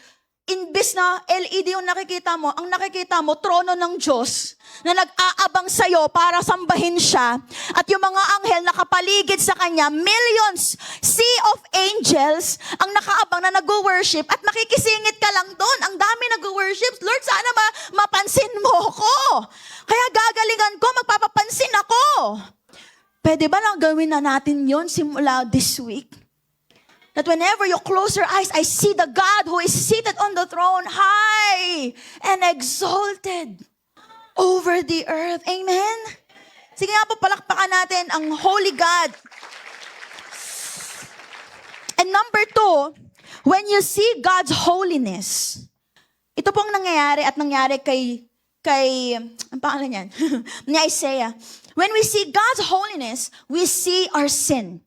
imbis na LED yung nakikita mo, ang nakikita mo, trono ng Diyos na nag-aabang sa'yo para sambahin siya. At yung mga anghel nakapaligid sa Kanya, millions, sea of angels, ang nakaabang na nag-worship at makikisingit ka lang doon. Ang dami nag-worship. Lord, sana mapansin mo ko. Kaya gagalingan ko, magpapapansin ako. Pwede ba lang gawin na natin yon simula this week? That whenever you close your eyes, I see the God who is seated on the throne, high and exalted over the earth. Amen? Sige nga po, palakpakan natin ang Holy God. And number two, when you see God's holiness, ito pong nangyayari kay ang pangalan niyan? Ni Isaiah. When we see God's holiness, we see our sin.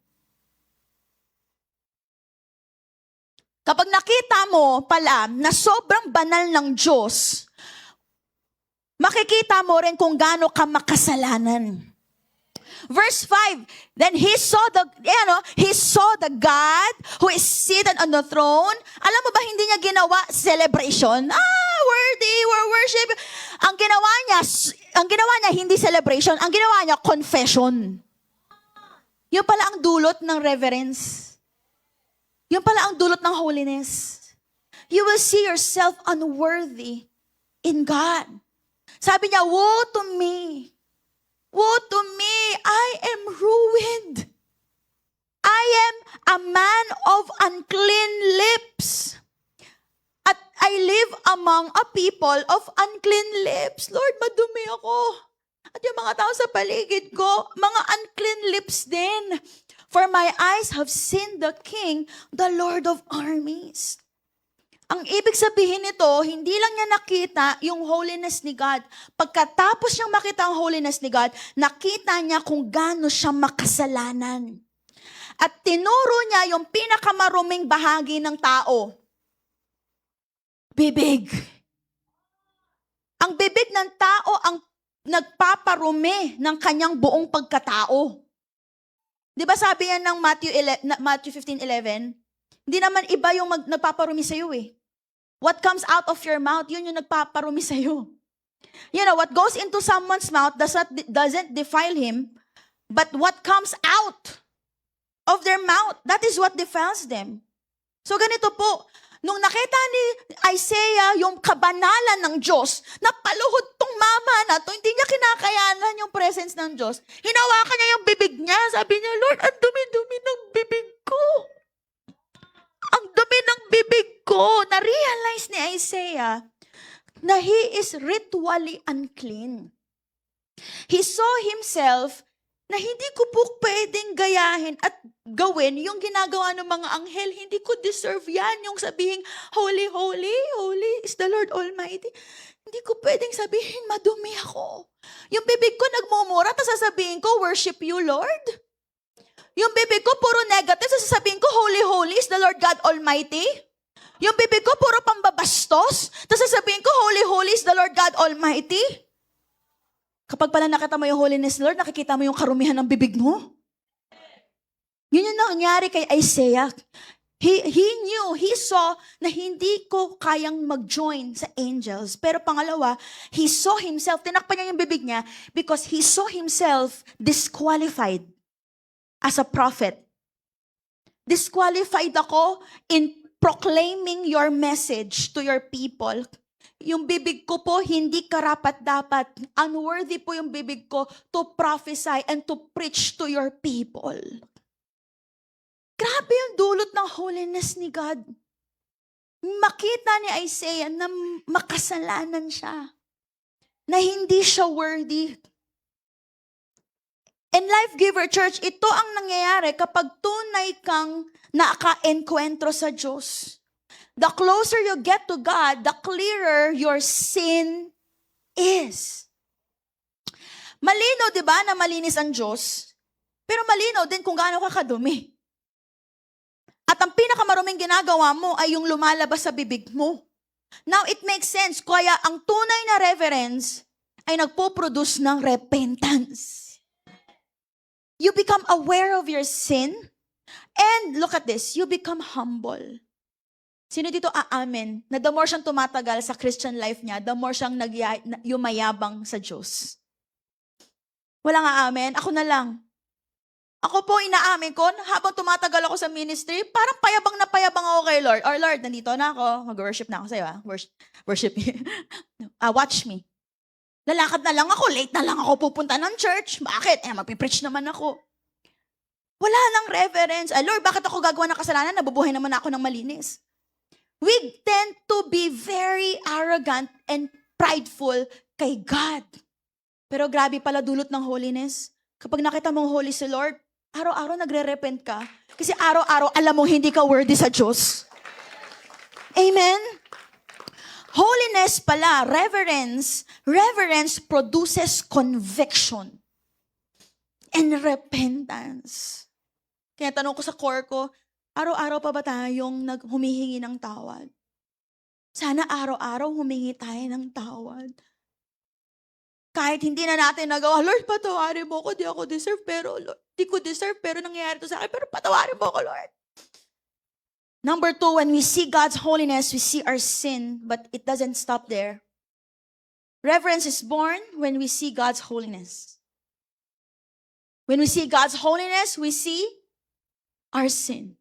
Kapag nakita mo pala na sobrang banal ng Diyos, makikita mo rin kung gaano ka makasalanan. Verse 5, then he saw the God who is seated on the throne. Alam mo ba hindi niya ginawa celebration? Worthy, we're worship. Ang ginawa niya hindi celebration, ang ginawa niya confession. Yun pala ang dulot ng reverence. Yun pala ang dulot ng holiness. You will see yourself unworthy in God. Sabi niya, woe to me. Woe to me. I am ruined. I am a man of unclean lips. At I live among a people of unclean lips. Lord, madumi ako. At yung mga tao sa paligid ko, mga unclean lips din. For my eyes have seen the King, the Lord of armies. Ang ibig sabihin nito, hindi lang niya nakita yung holiness ni God. Pagkatapos niyang makita ang holiness ni God, nakita niya kung gaano siya makasalanan. At tinuro niya yung pinakamaruming bahagi ng tao. Bibig. Ang bibig ng tao ang nagpaparumi ng kanyang buong pagkatao. Di ba sabi yan ng Matthew 15:11? Hindi naman iba yung nagpaparumi sa'yo eh. What comes out of your mouth, yun yung nagpaparumi sa'yo. You know, what goes into someone's mouth doesn't defile him, but what comes out of their mouth, that is what defiles them. So ganito po, nung nakita ni Isaiah yung kabanalan ng Diyos, napaluhod tong mama na to, hindi niya kinakayanan yung presence ng Diyos. Hinawakan niya yung bibig niya. Sabi niya, Lord, ang dumi-dumi ng bibig ko. Ang dumi ng bibig ko. Na-realize ni Isaiah na he is ritually unclean. He saw himself na hindi ko po pwedeng gayahin at gawin yung ginagawa ng mga anghel. Hindi ko deserve yan. Yung sabihin, holy, holy, holy is the Lord Almighty. Hindi ko pwedeng sabihin, madumi ako. Yung bibig ko nagmumura, tapos sasabihin ko, worship you, Lord. Yung bibig ko puro negative, sasabihin ko, holy, holy is the Lord God Almighty. Yung bibig ko puro pambabastos, tapos sasabihin ko, holy, holy is the Lord God Almighty. Kapag pala nakita mo yung holiness, Lord, nakikita mo yung karumihan ng bibig mo. Yun yung nangyari kay Isaiah. He saw na hindi ko kayang mag-join sa angels. Pero pangalawa, he saw himself, tinakpan niya yung bibig niya because he saw himself disqualified as a prophet. Disqualified ako in proclaiming your message to your people. Yung bibig ko po, hindi karapat-dapat. Unworthy po yung bibig ko to prophesy and to preach to your people. Grabe yung dulot ng holiness ni God. Makita ni Isaiah na makasalanan siya. Na hindi siya worthy. In Life Giver Church, ito ang nangyayari kapag tunay kang naka-enkwentro sa Diyos. The closer you get to God, the clearer your sin is. Malinaw, di ba, na malinis ang Diyos? Pero malinaw din kung gaano ka kadumi. At ang pinakamaruming ginagawa mo ay yung lumalabas sa bibig mo. Now, it makes sense. Kaya ang tunay na reverence ay nagpo-produce ng repentance. You become aware of your sin. And look at this, you become humble. Sino dito aamin na the more siyang tumatagal sa Christian life niya, the more siyang yumayabang sa Diyos? Wala nga amen? Ako na lang. Ako po inaamin ko, habang tumatagal ako sa ministry, parang payabang na payabang ako kay Lord. Or Lord, nandito na ako, mag-worship na ako sa'yo. Worship me. Watch me. Lalakad na lang ako, late na lang ako pupunta ng church. Bakit? Magpipreach naman ako. Wala nang reverence. Lord, bakit ako gagawa ng kasalanan? Nabubuhay naman ako ng malinis. We tend to be very arrogant and prideful kay God. Pero grabe pala dulot ng holiness. Kapag nakita mong holy si Lord, araw-araw nagre-repent ka. Kasi araw-araw alam mong hindi ka worthy sa Diyos. Amen? Holiness pala, reverence produces conviction and repentance. Kaya tanong ko sa core ko, araw-araw pa ba tayong humihingi ng tawad? Sana araw-araw humingi tayo ng tawad. Kahit hindi na natin nagawa, Lord, patawarin mo ko, di ako deserve, pero nangyayari to sa akin, pero patawarin mo ko, Lord. Number 2, when we see God's holiness, we see our sin, but it doesn't stop there. Reverence is born when we see God's holiness. When we see God's holiness, we see our sin.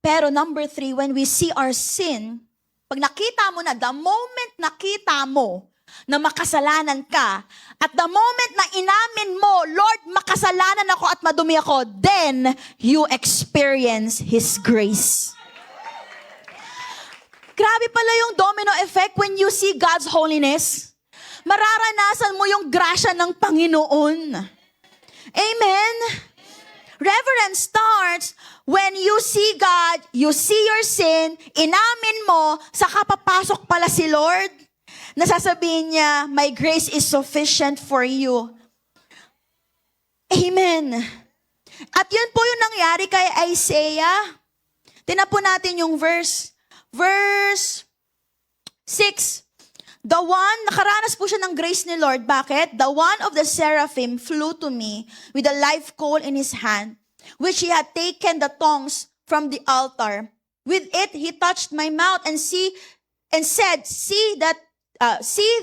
Pero number 3, when we see our sin, pag nakita mo na, the moment nakita mo na makasalanan ka, at the moment na inamin mo, Lord, makasalanan ako at madumi ako, then you experience His grace. Grabe pala yung domino effect when you see God's holiness. Mararanasan mo yung grasya ng Panginoon. Amen? Reverence starts when you see God, you see your sin, inamin mo, saka papasok pala si Lord. Nasasabihin niya, my grace is sufficient for you. Amen. At yun po yung nangyari kay Isaiah. Tingnan po natin yung verse 6. The one, nakaranas po siya ng grace ni Lord. Bakit? The one of the seraphim flew to me with a live coal in his hand, which he had taken the tongs from the altar. With it, he touched my mouth and said, see,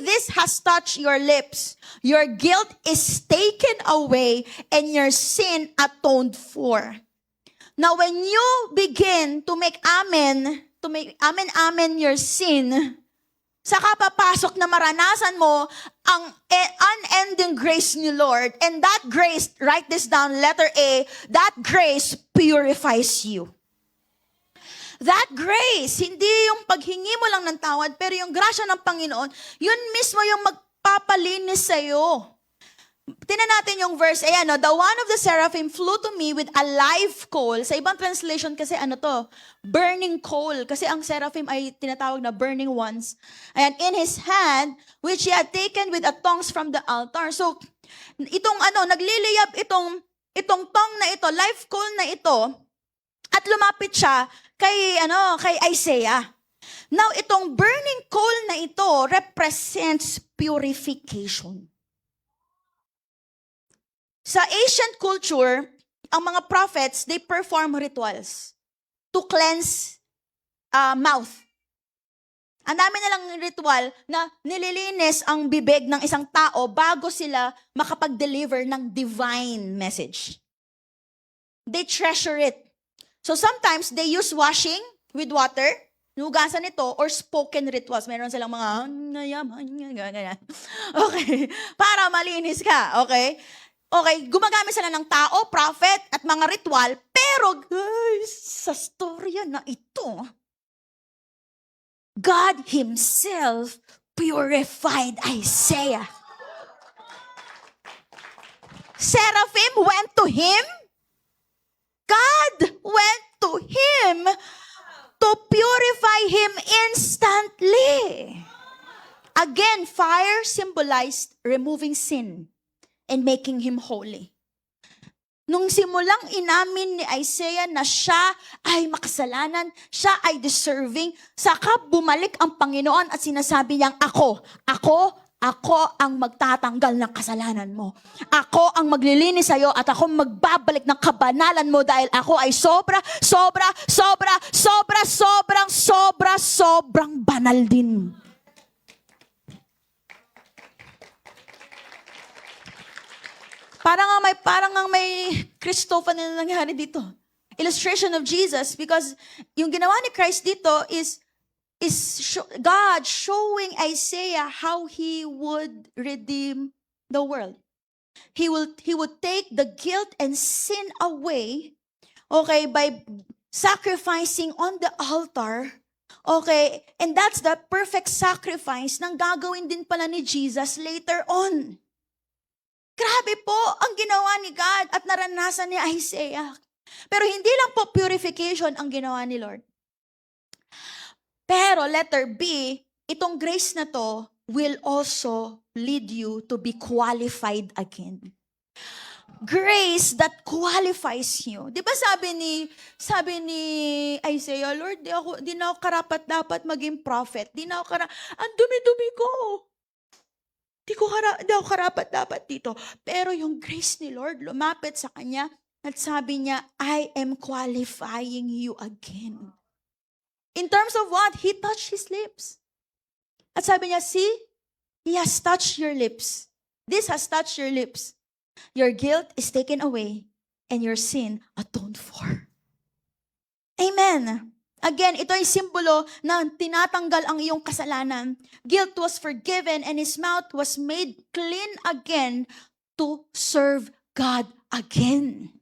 this has touched your lips. Your guilt is taken away and your sin atoned for. Now, when you begin to make amen your sin, saka papasok na maranasan mo ang unending grace ni Lord. And that grace, write this down, letter A, that grace purifies you. That grace, hindi yung paghingi mo lang ng tawad, pero yung grasya ng Panginoon, yun mismo yung magpapalinis sa'yo. Tingnan natin yung verse, ayan, the one of the seraphim flew to me with a live coal. Sa ibang translation kasi burning coal. Kasi ang seraphim ay tinatawag na burning ones. Ayan, in his hand, which he had taken with a tongs from the altar. So, nagliliyab itong tong na ito, live coal na ito, at lumapit siya kay Isaiah. Now, itong burning coal na ito represents purification. Sa ancient culture, ang mga prophets, they perform rituals. to cleanse mouth. Ang dami nilang ritual na nililinis ang bibig ng isang tao bago sila makapag-deliver ng divine message. They treasure it. So sometimes they use washing with water, nugasan ito, or spoken rituals. Meron silang mga, ganyan. Okay, para malinis ka, okay? Okay, gumagamit sila ng tao, prophet, at mga ritual, pero guys, sa storya na ito, God Himself purified Isaiah. Seraphim went to him. God went to him to purify him instantly. Again, fire symbolized removing sin and making him holy. Nung simulang inamin ni Isaiah na siya ay makasalanan, siya ay deserving, saka bumalik ang Panginoon at sinasabi niyang, ako ang magtatanggal ng kasalanan mo. Ako ang maglilinis sa'yo at ako magbabalik ng kabanalan mo dahil ako ay sobrang banal din. Parang nga may Christopher na nangyari dito. Illustration of Jesus, because yung ginawa ni Christ dito is God showing Isaiah how He would redeem the world. He would take the guilt and sin away, okay, by sacrificing on the altar, okay, and that's the perfect sacrifice ng gagawin din pala ni Jesus later on. Grabe po ang ginawa ni God at naranasan ni Isaiah. Pero hindi lang po purification ang ginawa ni Lord. Pero letter B, itong grace na to will also lead you to be qualified again. Grace that qualifies you. Di ba sabi ni Isaiah, Lord, di na ako karapat dapat maging prophet. Ang dumi-dumi ko. Di ako karapat dapat dito. Pero yung grace ni Lord lumapit sa kanya at sabi niya, I am qualifying you again. In terms of what? He touched his lips. At sabi niya, see, He has touched your lips. This has touched your lips. Your guilt is taken away and your sin atoned for. Amen. Again, ito ay simbolo na tinatanggal ang iyong kasalanan. Guilt was forgiven and his mouth was made clean again to serve God again.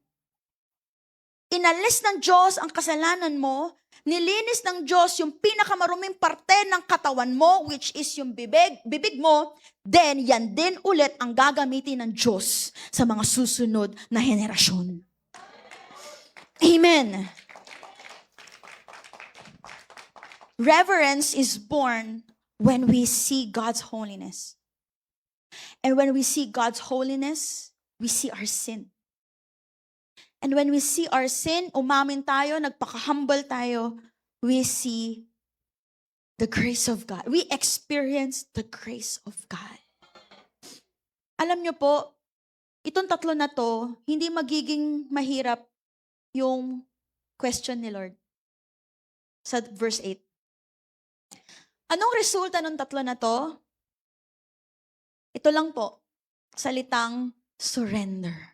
Inalis ng Diyos ang kasalanan mo, nilinis ng Diyos yung pinakamaruming parte ng katawan mo, which is yung bibig mo, then yan din ulit ang gagamitin ng Diyos sa mga susunod na henerasyon. Amen. Reverence is born when we see God's holiness. And when we see God's holiness, we see our sin. And when we see our sin, umamin tayo, nagpaka-humble tayo, we see the grace of God. We experience the grace of God. Alam niyo po, itong tatlo na to, hindi magiging mahirap yung question ni Lord. Sa verse 8. Anong resulta ng tatlo na to? Ito lang po, salitang surrender.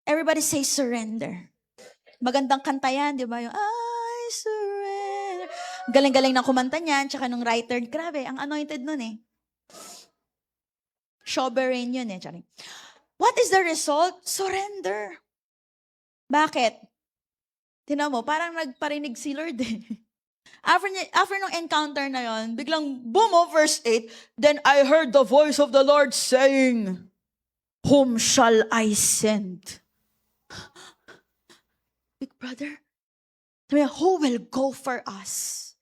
Everybody say surrender. Magandang kanta yan, di ba? Yung, I surrender. Galing-galing ng kumanta niyan, tsaka nung writer, grabe, ang anointed nun eh. Sovereign yun eh. Charing. What is the result? Surrender. Bakit? Tingnan mo, parang nagparinig si Lord eh. After nung encounter na yon, biglang boom, verse 8, then I heard the voice of the Lord saying, whom shall I send? Big brother, who will go for us?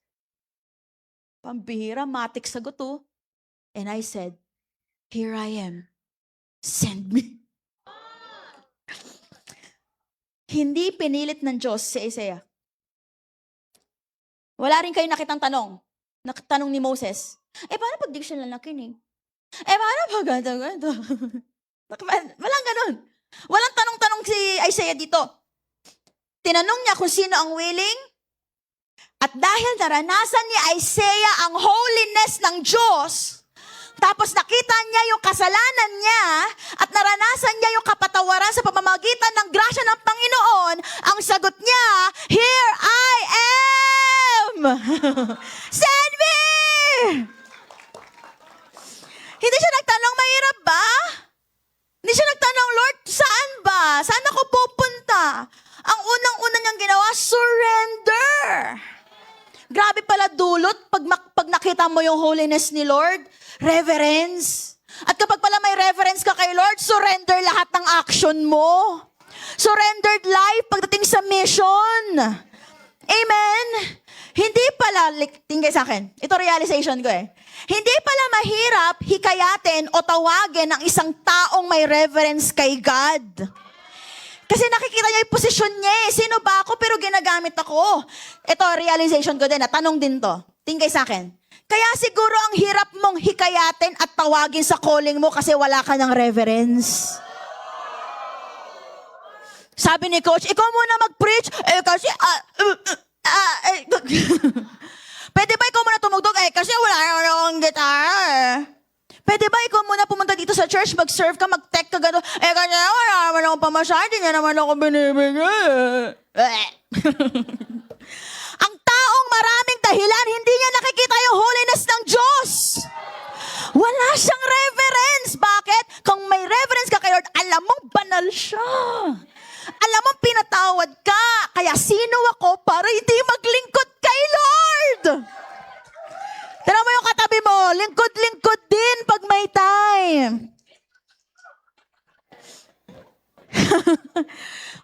Pambihira, matik sagot to. And I said, here I am, send me. Hindi pinilit ng Diyos si Isaiah. Wala rin kayo nakitang tanong ni Moses. Paano pag di siya lalakinig? Paano pag ganito? Walang ganun. Walang tanong-tanong si Isaiah dito. Tinanong niya kung sino ang willing. At dahil naranasan ni Isaiah ang holiness ng Diyos, tapos nakita niya yung kasalanan niya at naranasan niya yung kapatawaran sa pamamagitan ng grasya ng Panginoon, ang sagot niya, "Here I am! Send me!" Hindi siya nagtanong, mahirap ba? Hindi siya nagtanong, "Lord, saan ba? Saan ako pupunta?" Ang unang-una niyang ginawa, surrender. Grabe pala dulot pag nakita mo yung holiness ni Lord, reverence. At kapag pala may reverence ka kay Lord, surrender lahat ng action mo. Surrendered life pagdating sa mission. Amen? Hindi pala, tingin sa akin, ito realization ko eh. Hindi pala mahirap hikayatin o tawagin ang isang taong may reverence kay God. Kasi nakikita niya yung posisyon niya eh. Sino ba ako pero ginagamit ako? Ito, realization ko din. Tanong din to. Tingin sa akin. Kaya siguro ang hirap mong hikayatin at tawagin sa calling mo kasi wala ka ng reverence. Sabi ni coach, ikaw muna mag-preach. Kasi, pwede ba ikaw muna tumugtog? Kasi wala akong guitar. Pwede ba ikaw muna pumunta dito sa church, mag-serve ka, mag-tech ka, gano'n? Kasi wala naman akong pamasahe, hindi niya naman ako binibigay. Ang taong maraming dahilan, hindi niya nakikita yung holiness ng Diyos. Wala siyang reverence. Bakit? Kung may reverence ka kay Lord, alam mong banal siya. Alam mong pinatawad ka. Kaya sino ako para hindi maglingkod kay Lord? Tara mo yung katabi mo, lingkod-lingkod din pag may time.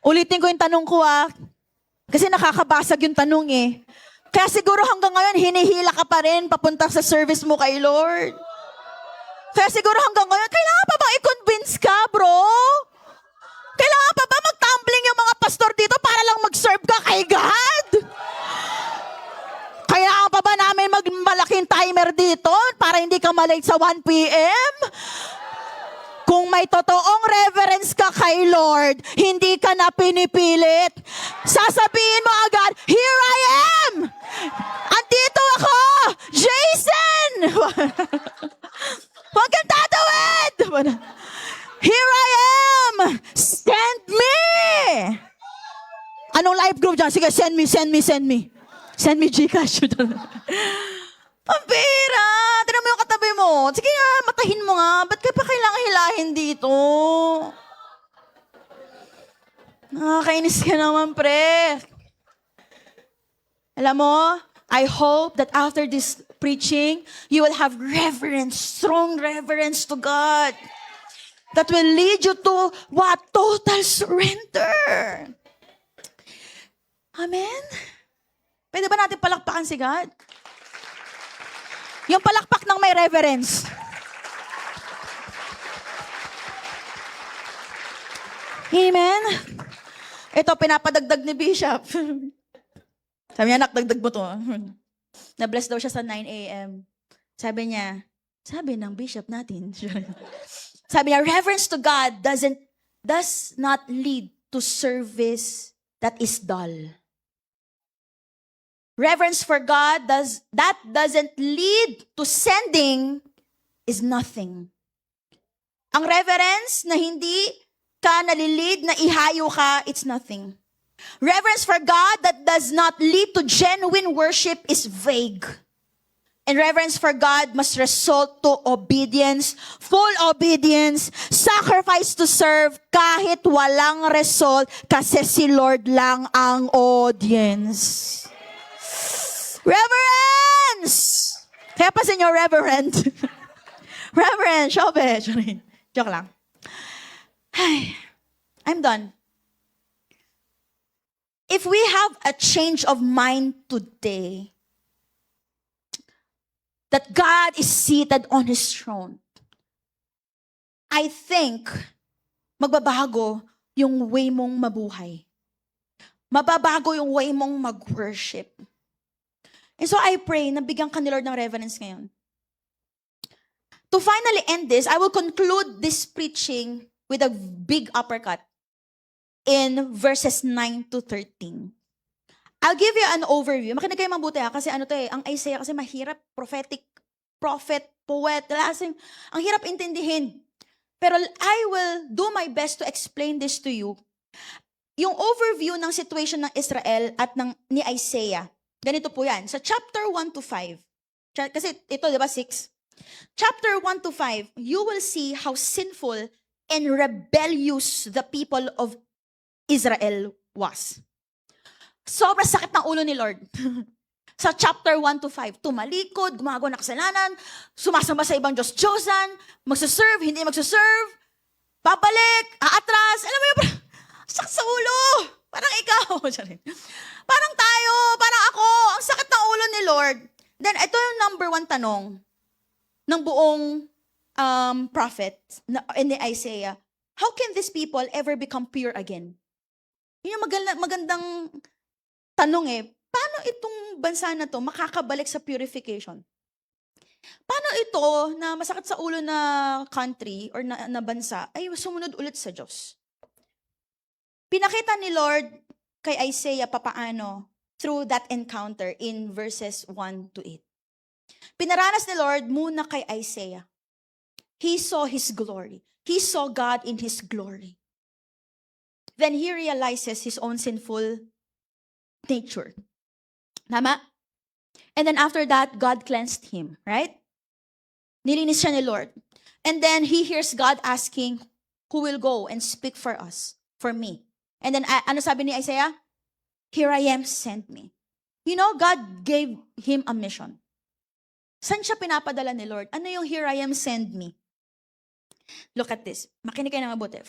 Ulitin ko yung tanong ko kasi nakakabasag yung tanong eh. Kaya siguro hanggang ngayon, hinihila ka pa rin papunta sa service mo kay Lord. Kaya siguro hanggang ngayon, kailangan pa ba i-convince ka, bro? Kailangan pa ba mag-tumbling yung mga pastor dito para lang mag-serve ka kay God? Kailangan pa ba namin malaking timer dito para hindi ka malate sa 1 p.m.? Kung may totoong reverence ka kay Lord, hindi ka na pinipilit. Sasabihin mo agad, "Here I am! Andito ako! Jason!" Huwag kang tatawid! "Here I am! Send me!" Anong life group dyan? Sige, send me. Send me Gcash. Pambira! Tinan mo yung katabi mo. Sige nga, matahin mo nga. Ba't ka pa kailangan hilahin dito? Nakakainis ka naman, pre. Alam mo, I hope that after this preaching, you will have reverence, strong reverence to God. That will lead you to what? Total surrender. Amen? Pwede ba natin palakpakan si God? Yung palakpak ng may reverence. Amen? Ito, pinapadagdag ni Bishop. Sabi niya, "Anak, dagdag mo to." Na-bless daw siya sa 9 a.m. Sabi niya, sabi ng Bishop natin, sabi niya, reverence to God does not lead to service that is dull. Reverence for God doesn't lead to sending is nothing. Ang reverence na hindi ka nalilid na ihayo ka, it's nothing. Reverence for God that does not lead to genuine worship is vague. And reverence for God must result to obedience, full obedience, sacrifice to serve kahit walang result kasi si Lord lang ang audience. Reverence! Kaya pa sa inyo, reverend. Reverend, shobe. Joke lang. Ay, I'm done. If we have a change of mind today, that God is seated on His throne, I think, magbabago yung way mong mabuhay. Mababago yung way mong mag-worship. And so I pray na bigyan ka ni Lord ng reverence ngayon. To finally end this, I will conclude this preaching with a big uppercut. in verses 9 to 13. I'll give you an overview. Makinig kayo mabuti kasi ang Isaiah kasi mahirap, prophet, poet, ang hirap intindihin. Pero I will do my best to explain this to you. Yung overview ng situation ng Israel at ni Isaiah, ganito po yan. Sa chapter 1 to 5, kasi ito, di ba, 6? Chapter 1 to 5, you will see how sinful and rebellious the people of Israel was. Sobrang sakit ng ulo ni Lord. Sa chapter 1 to 5, tumalikod, gumagawa ng kasalanan, sumasamba sa ibang Diyos-Diyosan, magsaserve, hindi magsaserve, babalik, aatras, alam mo yun, sakit sa ulo. Parang ikaw. Parang tayo, parang ako, ang sakit ng ulo ni Lord. Then, ito yung number 1 tanong ng buong prophet ni Isaiah. How can these people ever become pure again? Yun yung magandang tanong paano itong bansa na to makakabalik sa purification? Paano ito na masakit sa ulo na country or na bansa ay sumunod ulit sa Diyos? Pinakita ni Lord kay Isaiah papaano through that encounter in verses 1 to 8. Pinaranas ni Lord muna kay Isaiah. He saw His glory. He saw God in His glory. Then he realizes his own sinful nature. Tama? And then after that, God cleansed him, right? Nilinis siya ni Lord. And then he hears God asking, who will go and speak for us, for me? And then ano sabi ni Isaiah? Here I am, send me. You know, God gave him a mission. Saan siya pinapadala ni Lord? Ano yung here I am, send me? Look at this. Makinig kayo ng mabuti.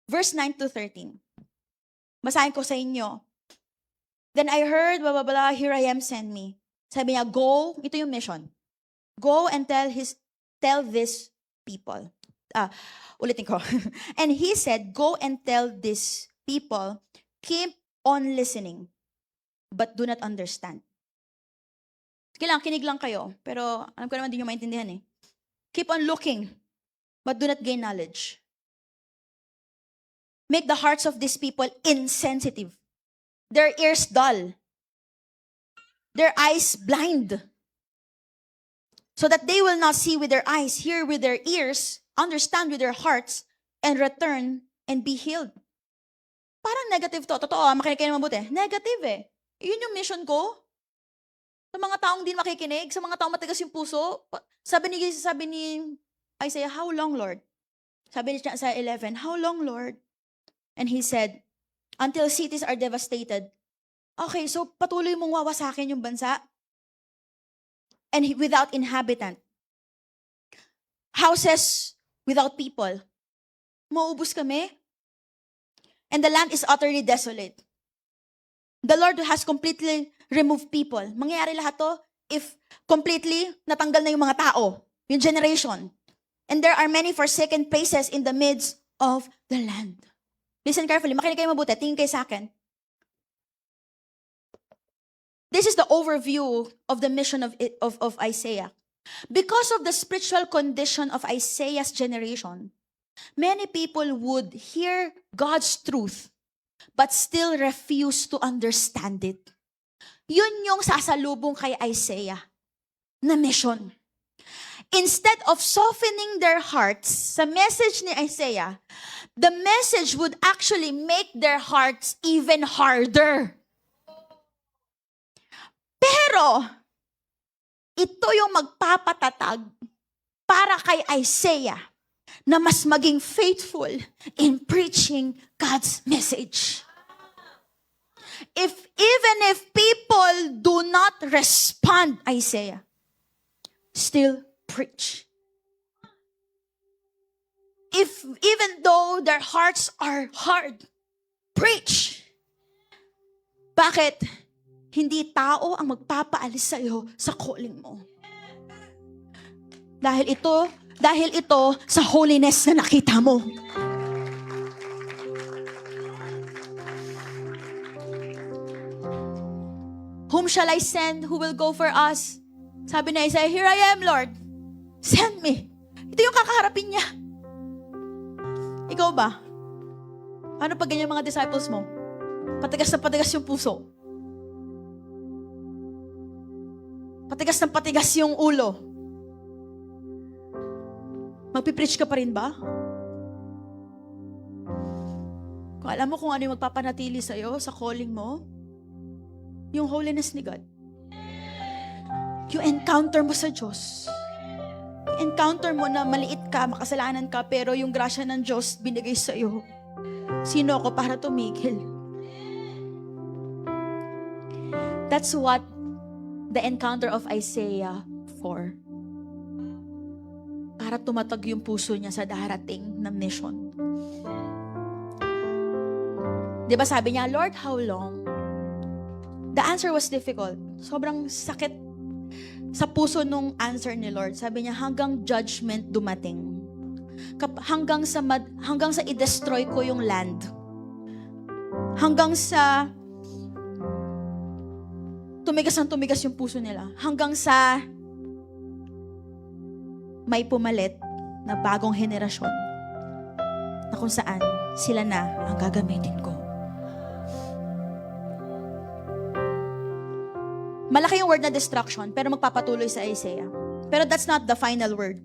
Verse 9 to 13. Basahin ko sa inyo. Then I heard, blah, blah, blah, here I am, send me. Sabi niya, go, ito yung mission. Go and tell this people. Ulitin ko. And he said, go and tell these people, keep on listening, but do not understand. Kailangan, kinig lang kayo. Pero alam ko naman din nyo maintindihan Keep on looking, but do not gain knowledge. Make the hearts of these people insensitive. Their ears dull. Their eyes blind. So that they will not see with their eyes, hear with their ears, understand with their hearts, and return and be healed. Parang negative to. Totoo, makinig kayo mabuti. Negative Yun yung mission ko. Sa mga taong din makikinig, sa mga taong matigas yung puso. Sabi ni Isaiah, how long, Lord? Sabi niya sa 11, how long, Lord? And he said, until cities are devastated. Okay, so patuloy mong wawasakin yung bansa. And without inhabitant. Houses without people. Maubos kami. And the land is utterly desolate. The Lord has completely removed people. Mangyayari lahat to if completely natanggal na yung mga tao, yung generation. And there are many forsaken places in the midst of the land. Listen carefully. Makinig kayo mabuti. Tingin kayo sa akin. This is the overview of the mission of Isaiah. Because of the spiritual condition of Isaiah's generation, many people would hear God's truth but still refuse to understand it. Yun yung sasalubong kay Isaiah na mission. Instead of softening their hearts sa message ni Isaiah, the message would actually make their hearts even harder. Pero, ito yung magpapatatag para kay Isaiah na mas maging faithful in preaching God's message. Even if people do not respond, Isaiah, still preach. Even though their hearts are hard, preach. Bakit? Hindi tao ang magpapaalis sa iyo sa calling mo. Dahil ito sa holiness na nakita mo. Whom shall I send? Who will go for us? Sabi na Isaiah, here I am, Lord. Send me. Ito yung kakaharapin niya. Ikaw ba? Paano pag ganyan mga disciples mo? Patigas na patigas yung puso. Patigas na patigas yung ulo. Magpipreach ka pa rin ba? Kung alam mo kung ano yung magpapanatili sa'yo sa calling mo, yung holiness ni God. Yung encounter mo sa Diyos. Yung encounter mo na maliit ka, makasalanan ka, pero yung grasya ng Diyos binigay sa'yo. Sino ako para tumigil? That's what the encounter of Isaiah for. Para tumatag yung puso niya sa darating na mission. Diba sabi niya, Lord, how long? The answer was difficult. Sobrang sakit sa puso nung answer ni Lord. Sabi niya, hanggang judgment dumating. Hanggang sa i-destroy ko yung land. Hanggang sa tumigas yung puso nila. Hanggang sa may pumalit na bagong henerasyon na kung saan sila na ang gagamitin ko. Malaki yung word na destruction, pero magpapatuloy sa Isaiah. Pero that's not the final word.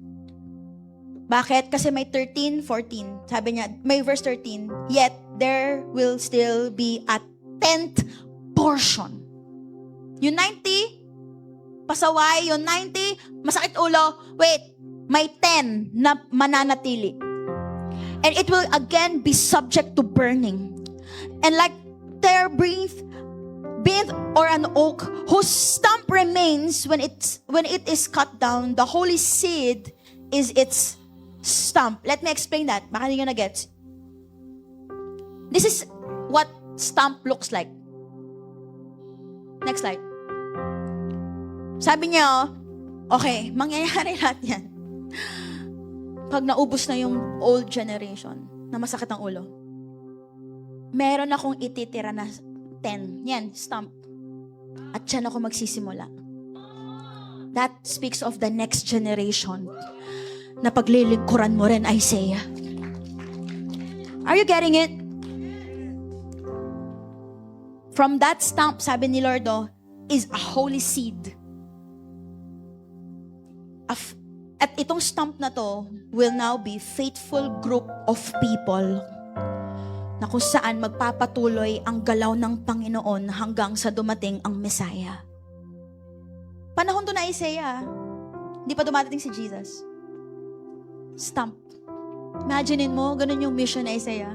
Bakit? Kasi may 13, 14. Sabi niya, may verse 13, yet there will still be a 10th portion. Yung 90, pasaway. Yung 90, masakit ulo. Wait, may 10 na mananatili. And it will again be subject to burning. And like there breathe or an oak whose stump remains when it is cut down, the holy seed is its stump. Let me explain that. Baka hindi nyo na-gets. This is what stump looks like. Next slide. Sabi niya, okay, mangyayari lahat yan. Pag naubos na yung old generation na masakit ang ulo, meron akong ititira na 10. Yan, stump. At dyan ako magsisimula. That speaks of the next generation na paglilingkuran mo rin, Isaiah. Are you getting it? From that stump, sabi ni Lord, is a holy seed. At itong stump na to will now be faithful group of people na kung saan magpapatuloy ang galaw ng Panginoon hanggang sa dumating ang Messiah. Panahon to na Isaiah. Hindi pa dumadating si Jesus. Stump. Imaginein mo, ganun yung mission ni Isaiah.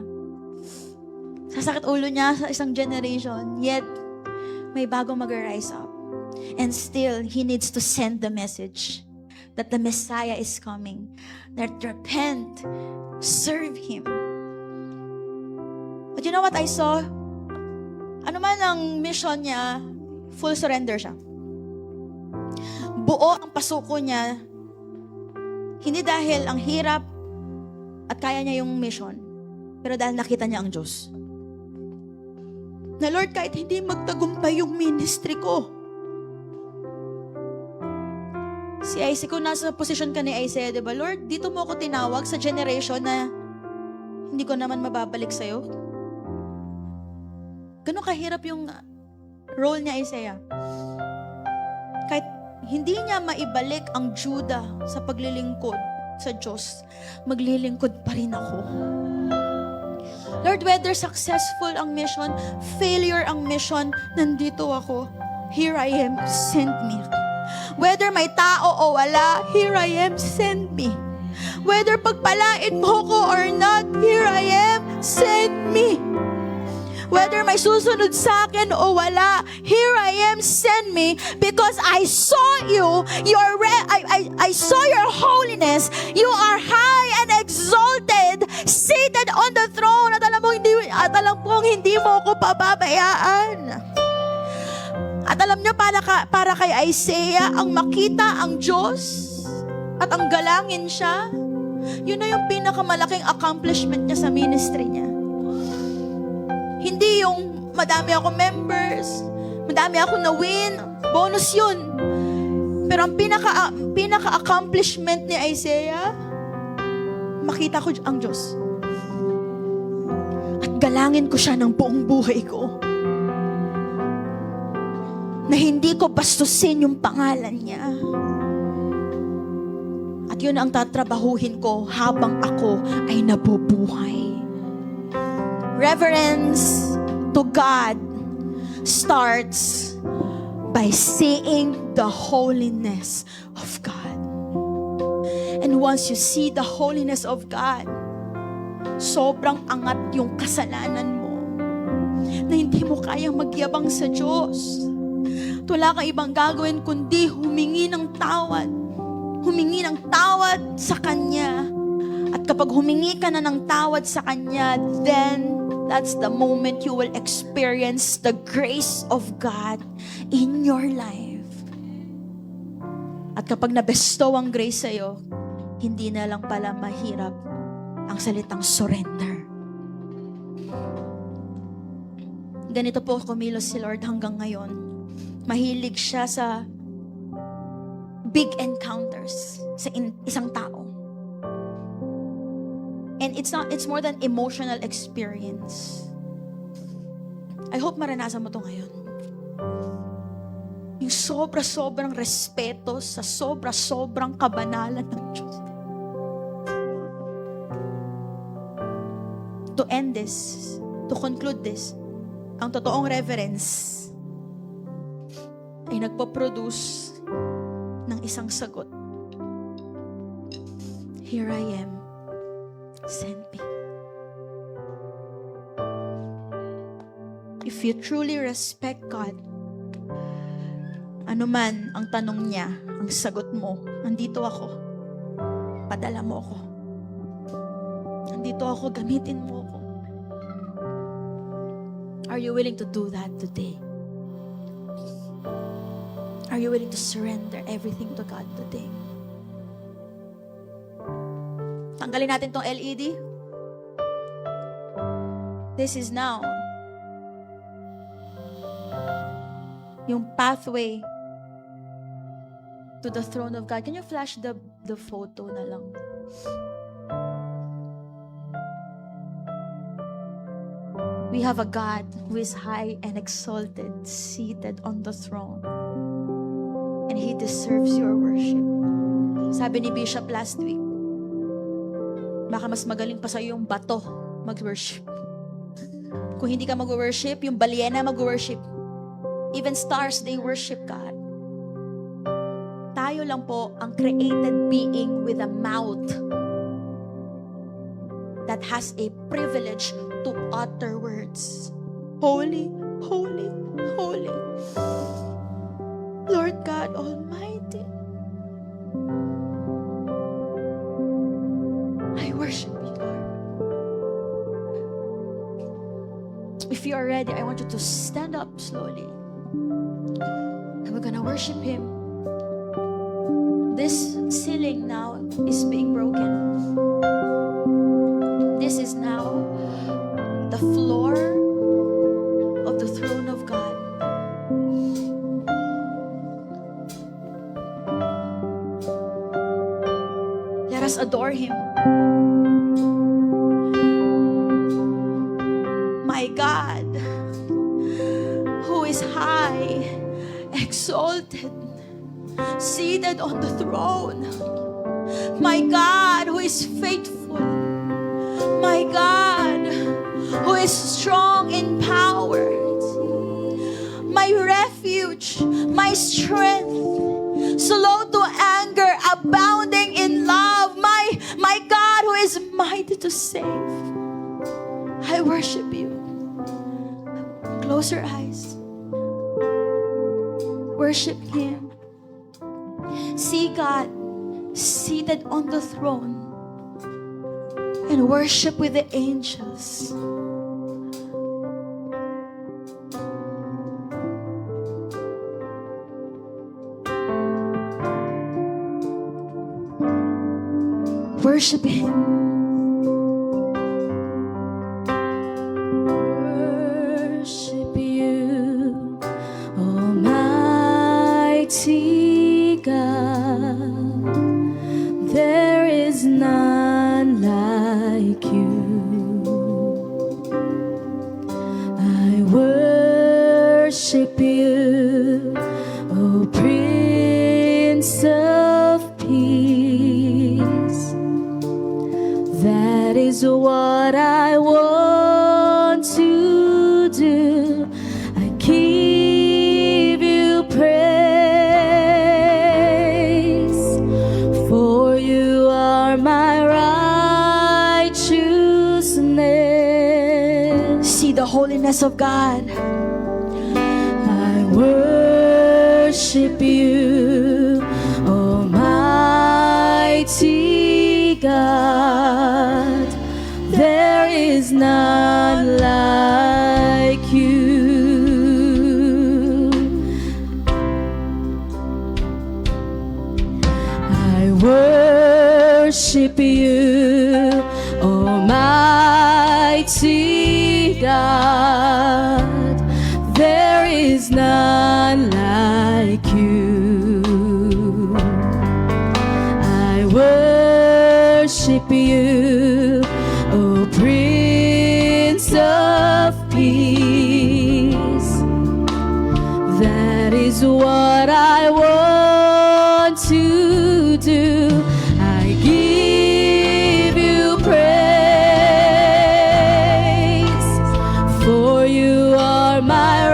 Sasakit ulo niya sa isang generation, yet may bagong mag-rise up. And still, he needs to send the message that the Messiah is coming. That repent, serve Him. But you know what I saw? Ano man ang mission niya, full surrender siya. Buo ang pasuko niya, hindi dahil ang hirap at kaya niya yung mission, pero dahil nakita niya ang Diyos. Na Lord, kahit hindi magtagumpay yung ministry ko. Si Isaiah, kung nasa position ka ni Isaiah, diba? Lord, dito mo ako tinawag sa generation na hindi ko naman mababalik sa'yo. Ganun kahirap yung role niya, Isaiah. Kahit hindi niya maibalik ang Judah sa paglilingkod sa Diyos, maglilingkod pa rin ako. Lord, whether successful ang mission, failure ang mission, nandito ako. Here I am, send me. Whether may tao o wala, here I am, send me. Whether pagpalain mo ko or not, here I am, send me. Whether may susunod sa akin o wala, here I am, send me, because I saw you, I saw your holiness, you are high and exalted, seated on the throne, at alam pong hindi mo ko pababayaan. At alam niyo, para kay Isaiah, ang makita ang Diyos, at ang galangin siya, yun na yung pinakamalaking accomplishment niya sa ministry niya. Hindi yung madami ako members, madami ako na-win, bonus yun. Pero ang pinaka-accomplishment ni Isaiah, makita ko ang Diyos. At Galangin ko siya ng buong buhay ko. Na hindi ko bastusin yung pangalan niya. At yun ang tatrabahuhin ko habang ako ay nabubuhay. Reverence to God starts by seeing the holiness of God. And once you see the holiness of God, sobrang angat yung kasalanan mo na hindi mo kayang magyabang sa Diyos. Wala kang ibang gagawin kundi humingi ng tawad. Humingi ng tawad sa Kanya. At kapag humingi ka na ng tawad sa Kanya, then that's the moment you will experience the grace of God in your life. At kapag nabestow ang grace sa'yo, hindi na lang pala mahirap ang salitang surrender. Ganito po kumilos si Lord hanggang ngayon. Mahilig siya sa big encounters sa isang tao. And it's more than emotional experience. I hope maranasan mo to ngayon. Yung sobra-sobrang respeto sa sobra-sobrang kabanalan ng Diyos. To end this, to conclude this, ang totoong reverence ay nagpo-produce ng isang sagot. Here I am. Send me. If you truly respect God, ano man ang tanong niya, ang sagot mo, nandito ako. Padala mo ako. Nandito ako, gamitin mo ako. Are you willing to do that today? Are you willing to surrender everything to God today? Tanggalin natin tong LED. This is now yung pathway to the throne of God. Can you flash the photo na lang? We have a God who is high and exalted, seated on the throne. And He deserves your worship. Sabi ni Bishop last week, baka mas magaling pa sa'yo yung bato mag-worship. Kung hindi ka mag-worship, yung balyena mag-worship. Even stars, they worship God. Tayo lang po ang created being with a mouth that has a privilege to utter words. Holy, holy, holy. Lord God Almighty. I worship you, Lord. If you are ready, I want you to stand up slowly. And we're gonna worship Him. This ceiling now is being broken. This is now the floor of the throne of God. Let us adore Him. My God, who is high, exalted, seated on the throne. My God, who is faithful. My God, who is strong in power. My refuge, my strength, slow to anger, abounding in love. My God, who is mighty to save. I worship you. Close your eyes. Worship Him. See God seated on the throne and worship with the angels. Worship Him. Worship you, Almighty God. There is none like you. worship you, O Prince of Peace. That is what I want to do. I give you praise, for you are my righteousness. See the holiness of God. I worship you, Almighty God. There is none like you. I worship you, Almighty God. There is none like you. I worship you, O Prince of Peace. That is what I want to do. I give you praise, for you are my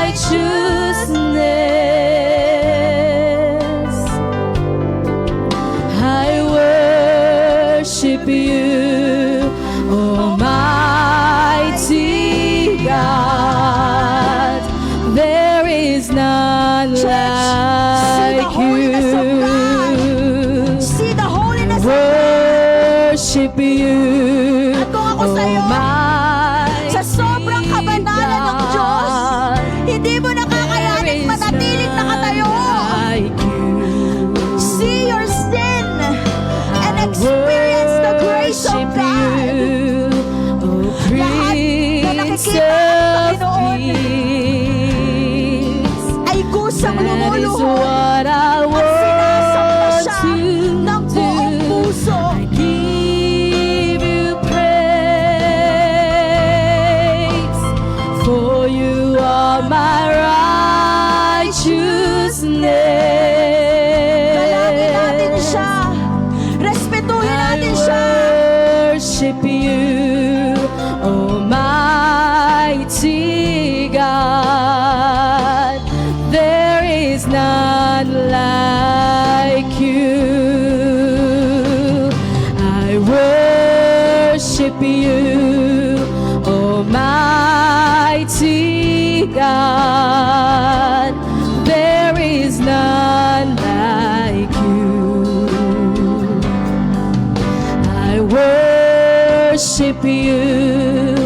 righteousness. I worship you, Almighty God. There is none Church, like see the holiness of God. See the holiness you. of God. Worship you, At kung ako sa'yo, Almighty sa sobrang kabanalan ng Diyos, God. hindi mo nakakayanin manatiling nakatayo. Like you. See your sin and experience the grace of God. Lahat na nakikita ng Panginoon ay kusang lumuluhod at sinasamba siya ng buong puso. I give you praise, for you are my righteousness. Dalangin natin siya. Respetuhin natin siya. Worship you, Almighty God. There is none like you. I worship you, Almighty God. There is none like you. I worship you,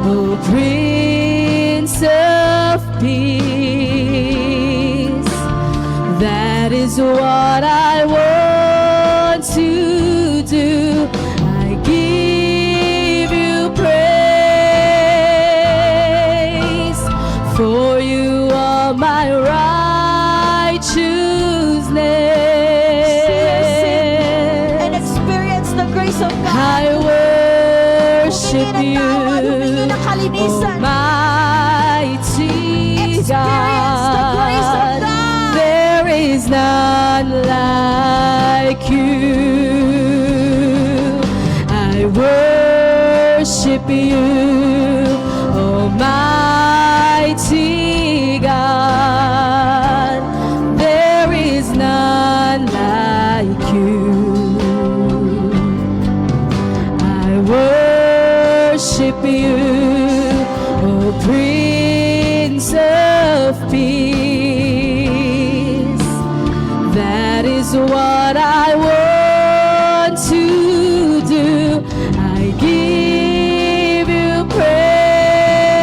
O Prince of Peace. That is what I want to do. I give you praise, for you are my righteousness. And experience the grace of God. I worship Humingi ng you, tawad, humingi ng kalinisan. Almighty Experience the grace of God. God. There is none like you. I worship you, Almighty God. There is none like you. I worship you, O Prince of Peace. That is what I want to do. I give you praise,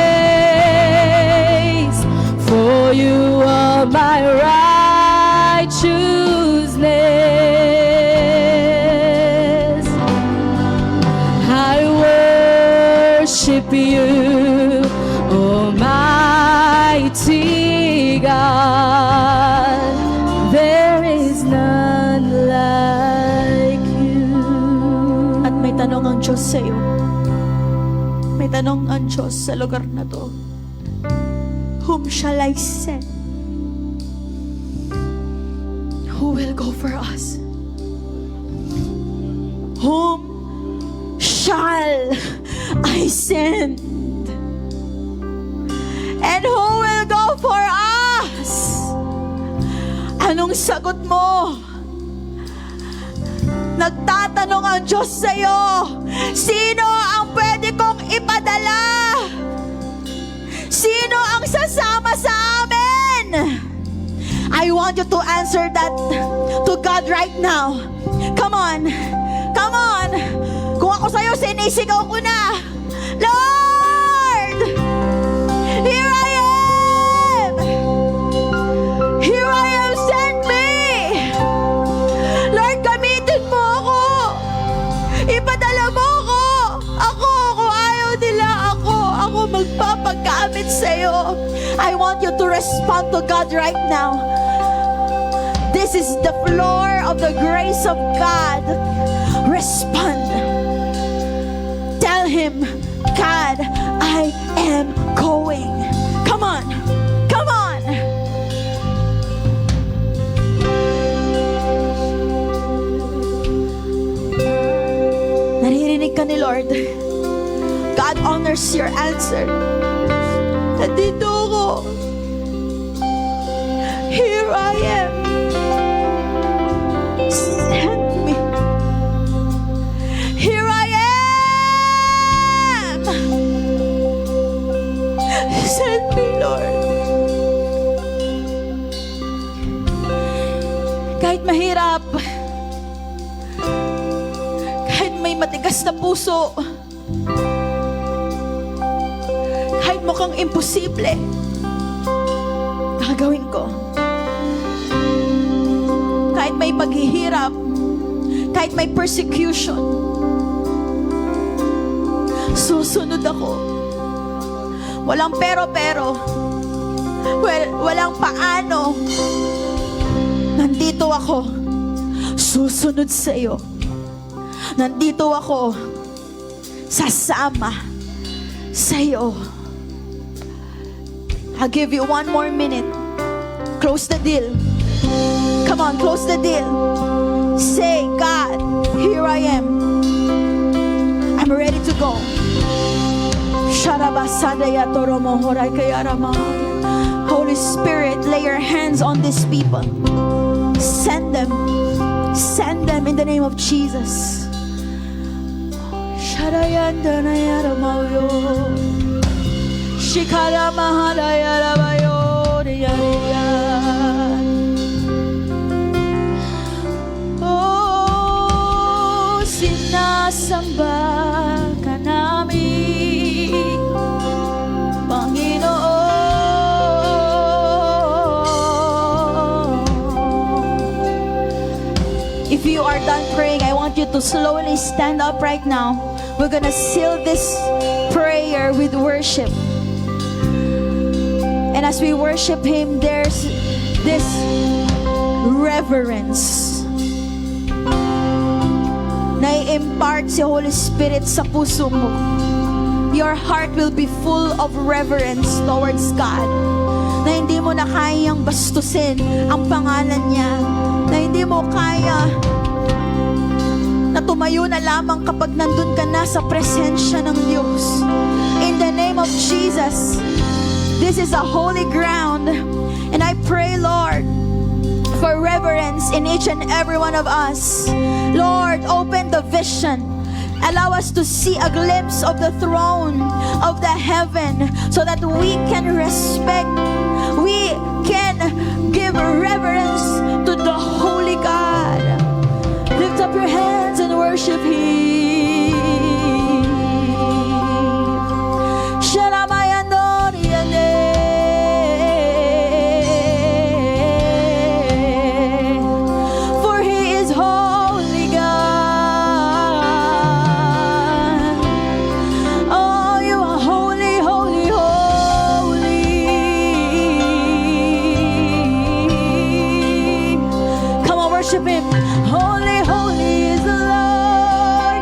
for you are my righteousness. I worship you, Almighty God. There is none like you. At may tanong ang Diyos sa iyo. May tanong ang Diyos sa lugar na to. Whom shall I send? Who will go for us? Whom shall I send? And who will go for us? Anong sagot mo? Nagtatanong ang Diyos sa'yo, sino ang pwede kong ipadala? Sino ang sasama sa amin? I want you to answer that to God right now. Come on. Come on. Kung ako sa'yo, sinisigaw ko na, Lord! Here I am! Here I am, send me! Lord, gamitin mo ako! Ipadala mo ako! Kung ayaw nila ako magpapagamit sa'yo. I want you to respond to God right now. This is the floor of the grace of God. Respond. Tell Him, God, I am going. Come on. Come on. Naririnig ka ni Lord. God honors your answer. Nandito ako. Here I am. Send me. Here I am. Send me, Lord. Kahit mahirap, kahit may matigas na puso, kahit mukhang imposible, gagawin ko. Kahit may paghihirap, kahit may persecution, susunod ako. Walang pero-pero, walang paano. Nandito ako, susunod sa iyo. Nandito ako, sasama sa iyo. I'll give you one more minute. Close the deal. Come on, close the deal. Say, God, here I am. I'm ready to go. Holy Spirit, lay your hands on these people. Send them. Send them in the name of Jesus. Oh, sinasamba ka namin, Panginoon. If you are done praying, I want you to slowly stand up right now. We're gonna seal this prayer with worship. And as we worship Him, there's this reverence na i-impart si Holy Spirit sa puso mo. Your heart will be full of reverence towards God, na hindi mo na kayang bastusin ang pangalan niya, na hindi mo kaya na tumayo na lamang kapag nandun ka na sa presensya ng Diyos. In the name of Jesus, this is a holy ground, and I pray, Lord, for reverence in each and every one of us. Lord, open the vision. Allow us to see a glimpse of the throne of the heaven, so that we can respect, we can give reverence to the holy God. Lift up your hands and worship Him. For He is holy God. Oh, you are holy, holy, holy. Come on, worship Him. Holy, holy is the Lord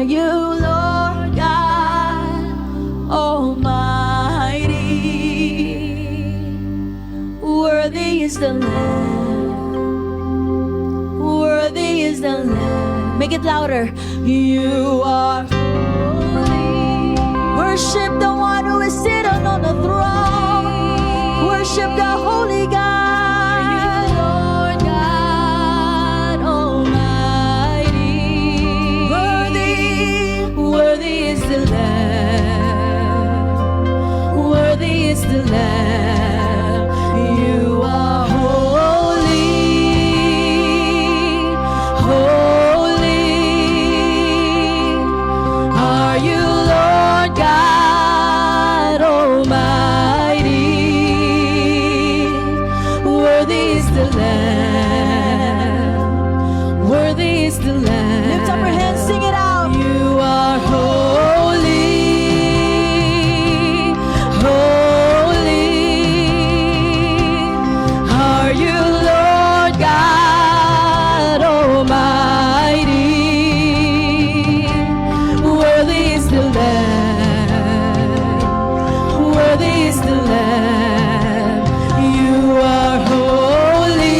you, Lord God Almighty. Worthy is the Lamb. Worthy is the Lamb. Make it louder. You are holy. Worship the one who is sitting on the throne. Worship the holy God. Lord God Almighty. Worthy is the Lamb. Worthy is the Lamb. You are holy. Holy are you, Lord God Almighty. Worthy is the Lamb. Worthy is the Lamb. Lift up your hands, sing it out. You are holy. Holy are you, Lord God Almighty. Worthy is the Lamb. Worthy is the Lamb. You are holy.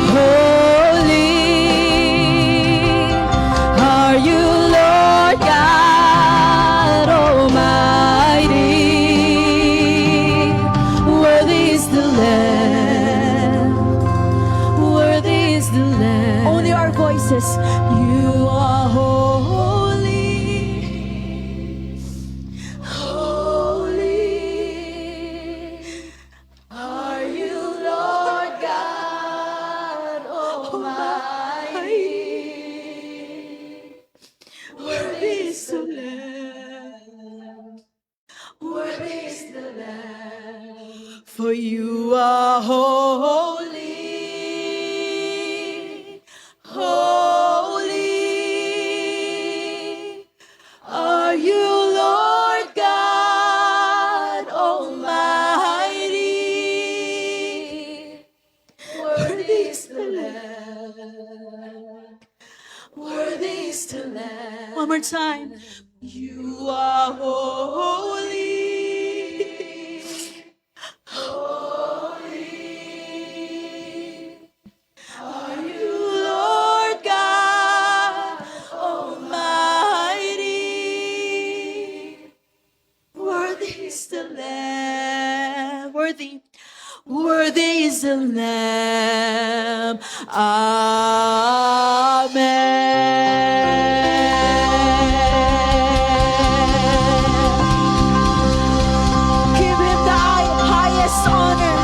Holy are you, Lord God Almighty. Worthy is the Lamb. Worthy is the Lamb. Only our voices. You are holy. Holy are you, Lord God Almighty. Worthy is the Lamb. Worthy is the Lamb. For you are holy. Holy are you, Lord God Almighty. Worthy is the Lamb. Worthy is the Lamb. One more time. You are holy. Holy are you, Lord God Almighty. Worthy is the Lamb. Worthy. Worthy is the Lamb. Amen. Give him the highest honor.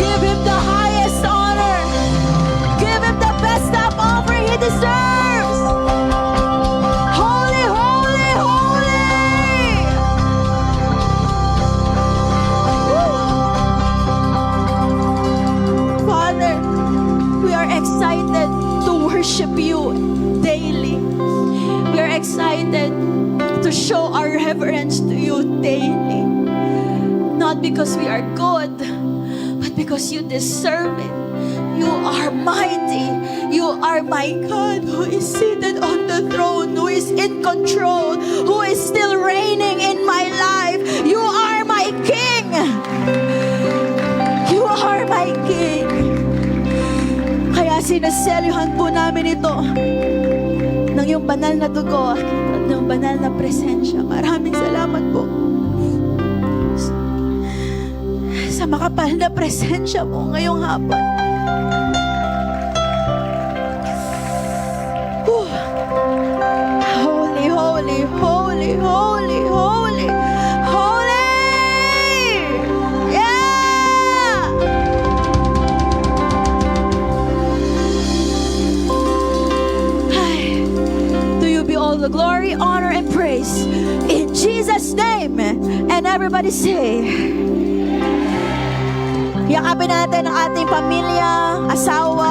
Give him the highest honor. Give him the best of offering he deserves. Holy, holy, holy. Father, we are excited to worship you daily. We are excited to show our reverence to you daily. Not because we are good, but because you deserve it. You are mighty. You are my God who is seated on the throne, who is in control, who is still reigning in my life. You are my King. You are my King. Kaya sinaselyuhan po namin ito ng iyong banal na dugo at ng banal na presensya. Maraming salamat po sa makapal na presensya mo ngayong hapon. Whew. Holy, holy, holy, holy, holy, holy! Yeah! Ay, to you be all the glory, honor, and praise. In Jesus' name. And everybody say, yakapin natin ang ating pamilya, asawa,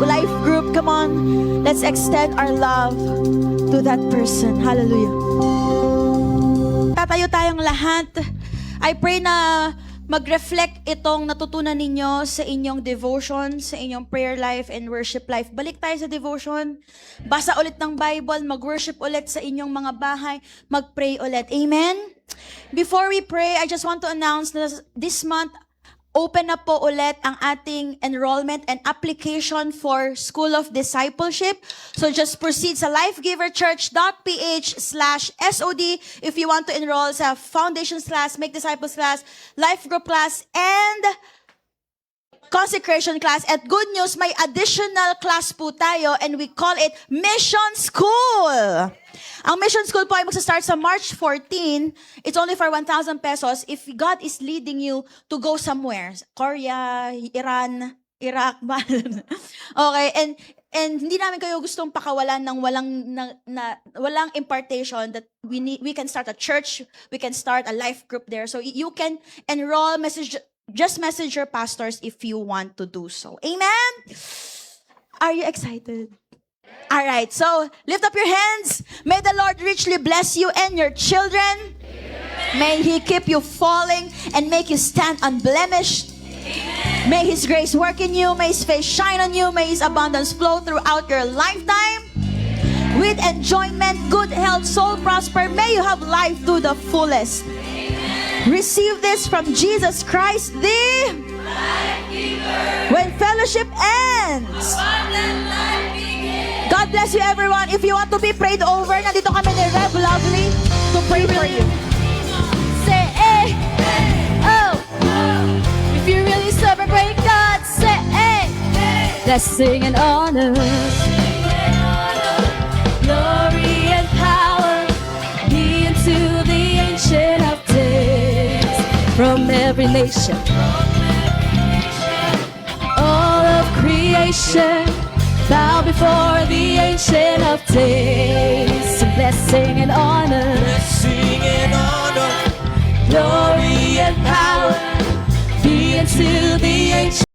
life group. Come on, let's extend our love to that person. Hallelujah. Tatayo tayong lahat. I pray na mag-reflect itong natutunan ninyo sa inyong devotion, sa inyong prayer life and worship life. Balik tayo sa devotion. Basa ulit ng Bible, mag-worship ulit sa inyong mga bahay, mag-pray ulit. Amen? Before we pray, I just want to announce na this month, open na po ulit ang ating enrollment and application for School of Discipleship. So just proceed sa lifegiverchurch.ph/SOD if you want to enroll sa Foundations class, Make Disciples class, Life Group class, and Consecration class. At good news, may additional class po tayo and we call it Mission School. Ang Mission School po ay magsa-start sa March 14. It's only for 1,000 pesos if God is leading you to go somewhere. Korea, Iran, Iraq, okay, and hindi namin kayo gustong pakawalan ng walang impartation that we can start a church, we can start a life group there. So you can enroll, just message your pastors if you want to do so. Amen? Are you excited? All right, so lift up your hands. May the Lord richly bless you and your children. Amen. May He keep you falling and make you stand unblemished. Amen. May His grace work in you. May His face shine on you. May His abundance flow throughout your lifetime. Amen. With enjoyment, good health, soul prosper. May you have life to the fullest. Amen. Receive this from Jesus Christ, the life giver. When fellowship ends. God bless you, everyone. If you want to be prayed over, nandito kami ni Rev Lovely to pray for you. Say, hey, oh. If you really serve a great God, say, hey. Blessing and honor, glory and power be unto the Ancient of Days. From every nation, all of creation, bow before the Ancient of Days. Blessing and honor, glory and power be unto the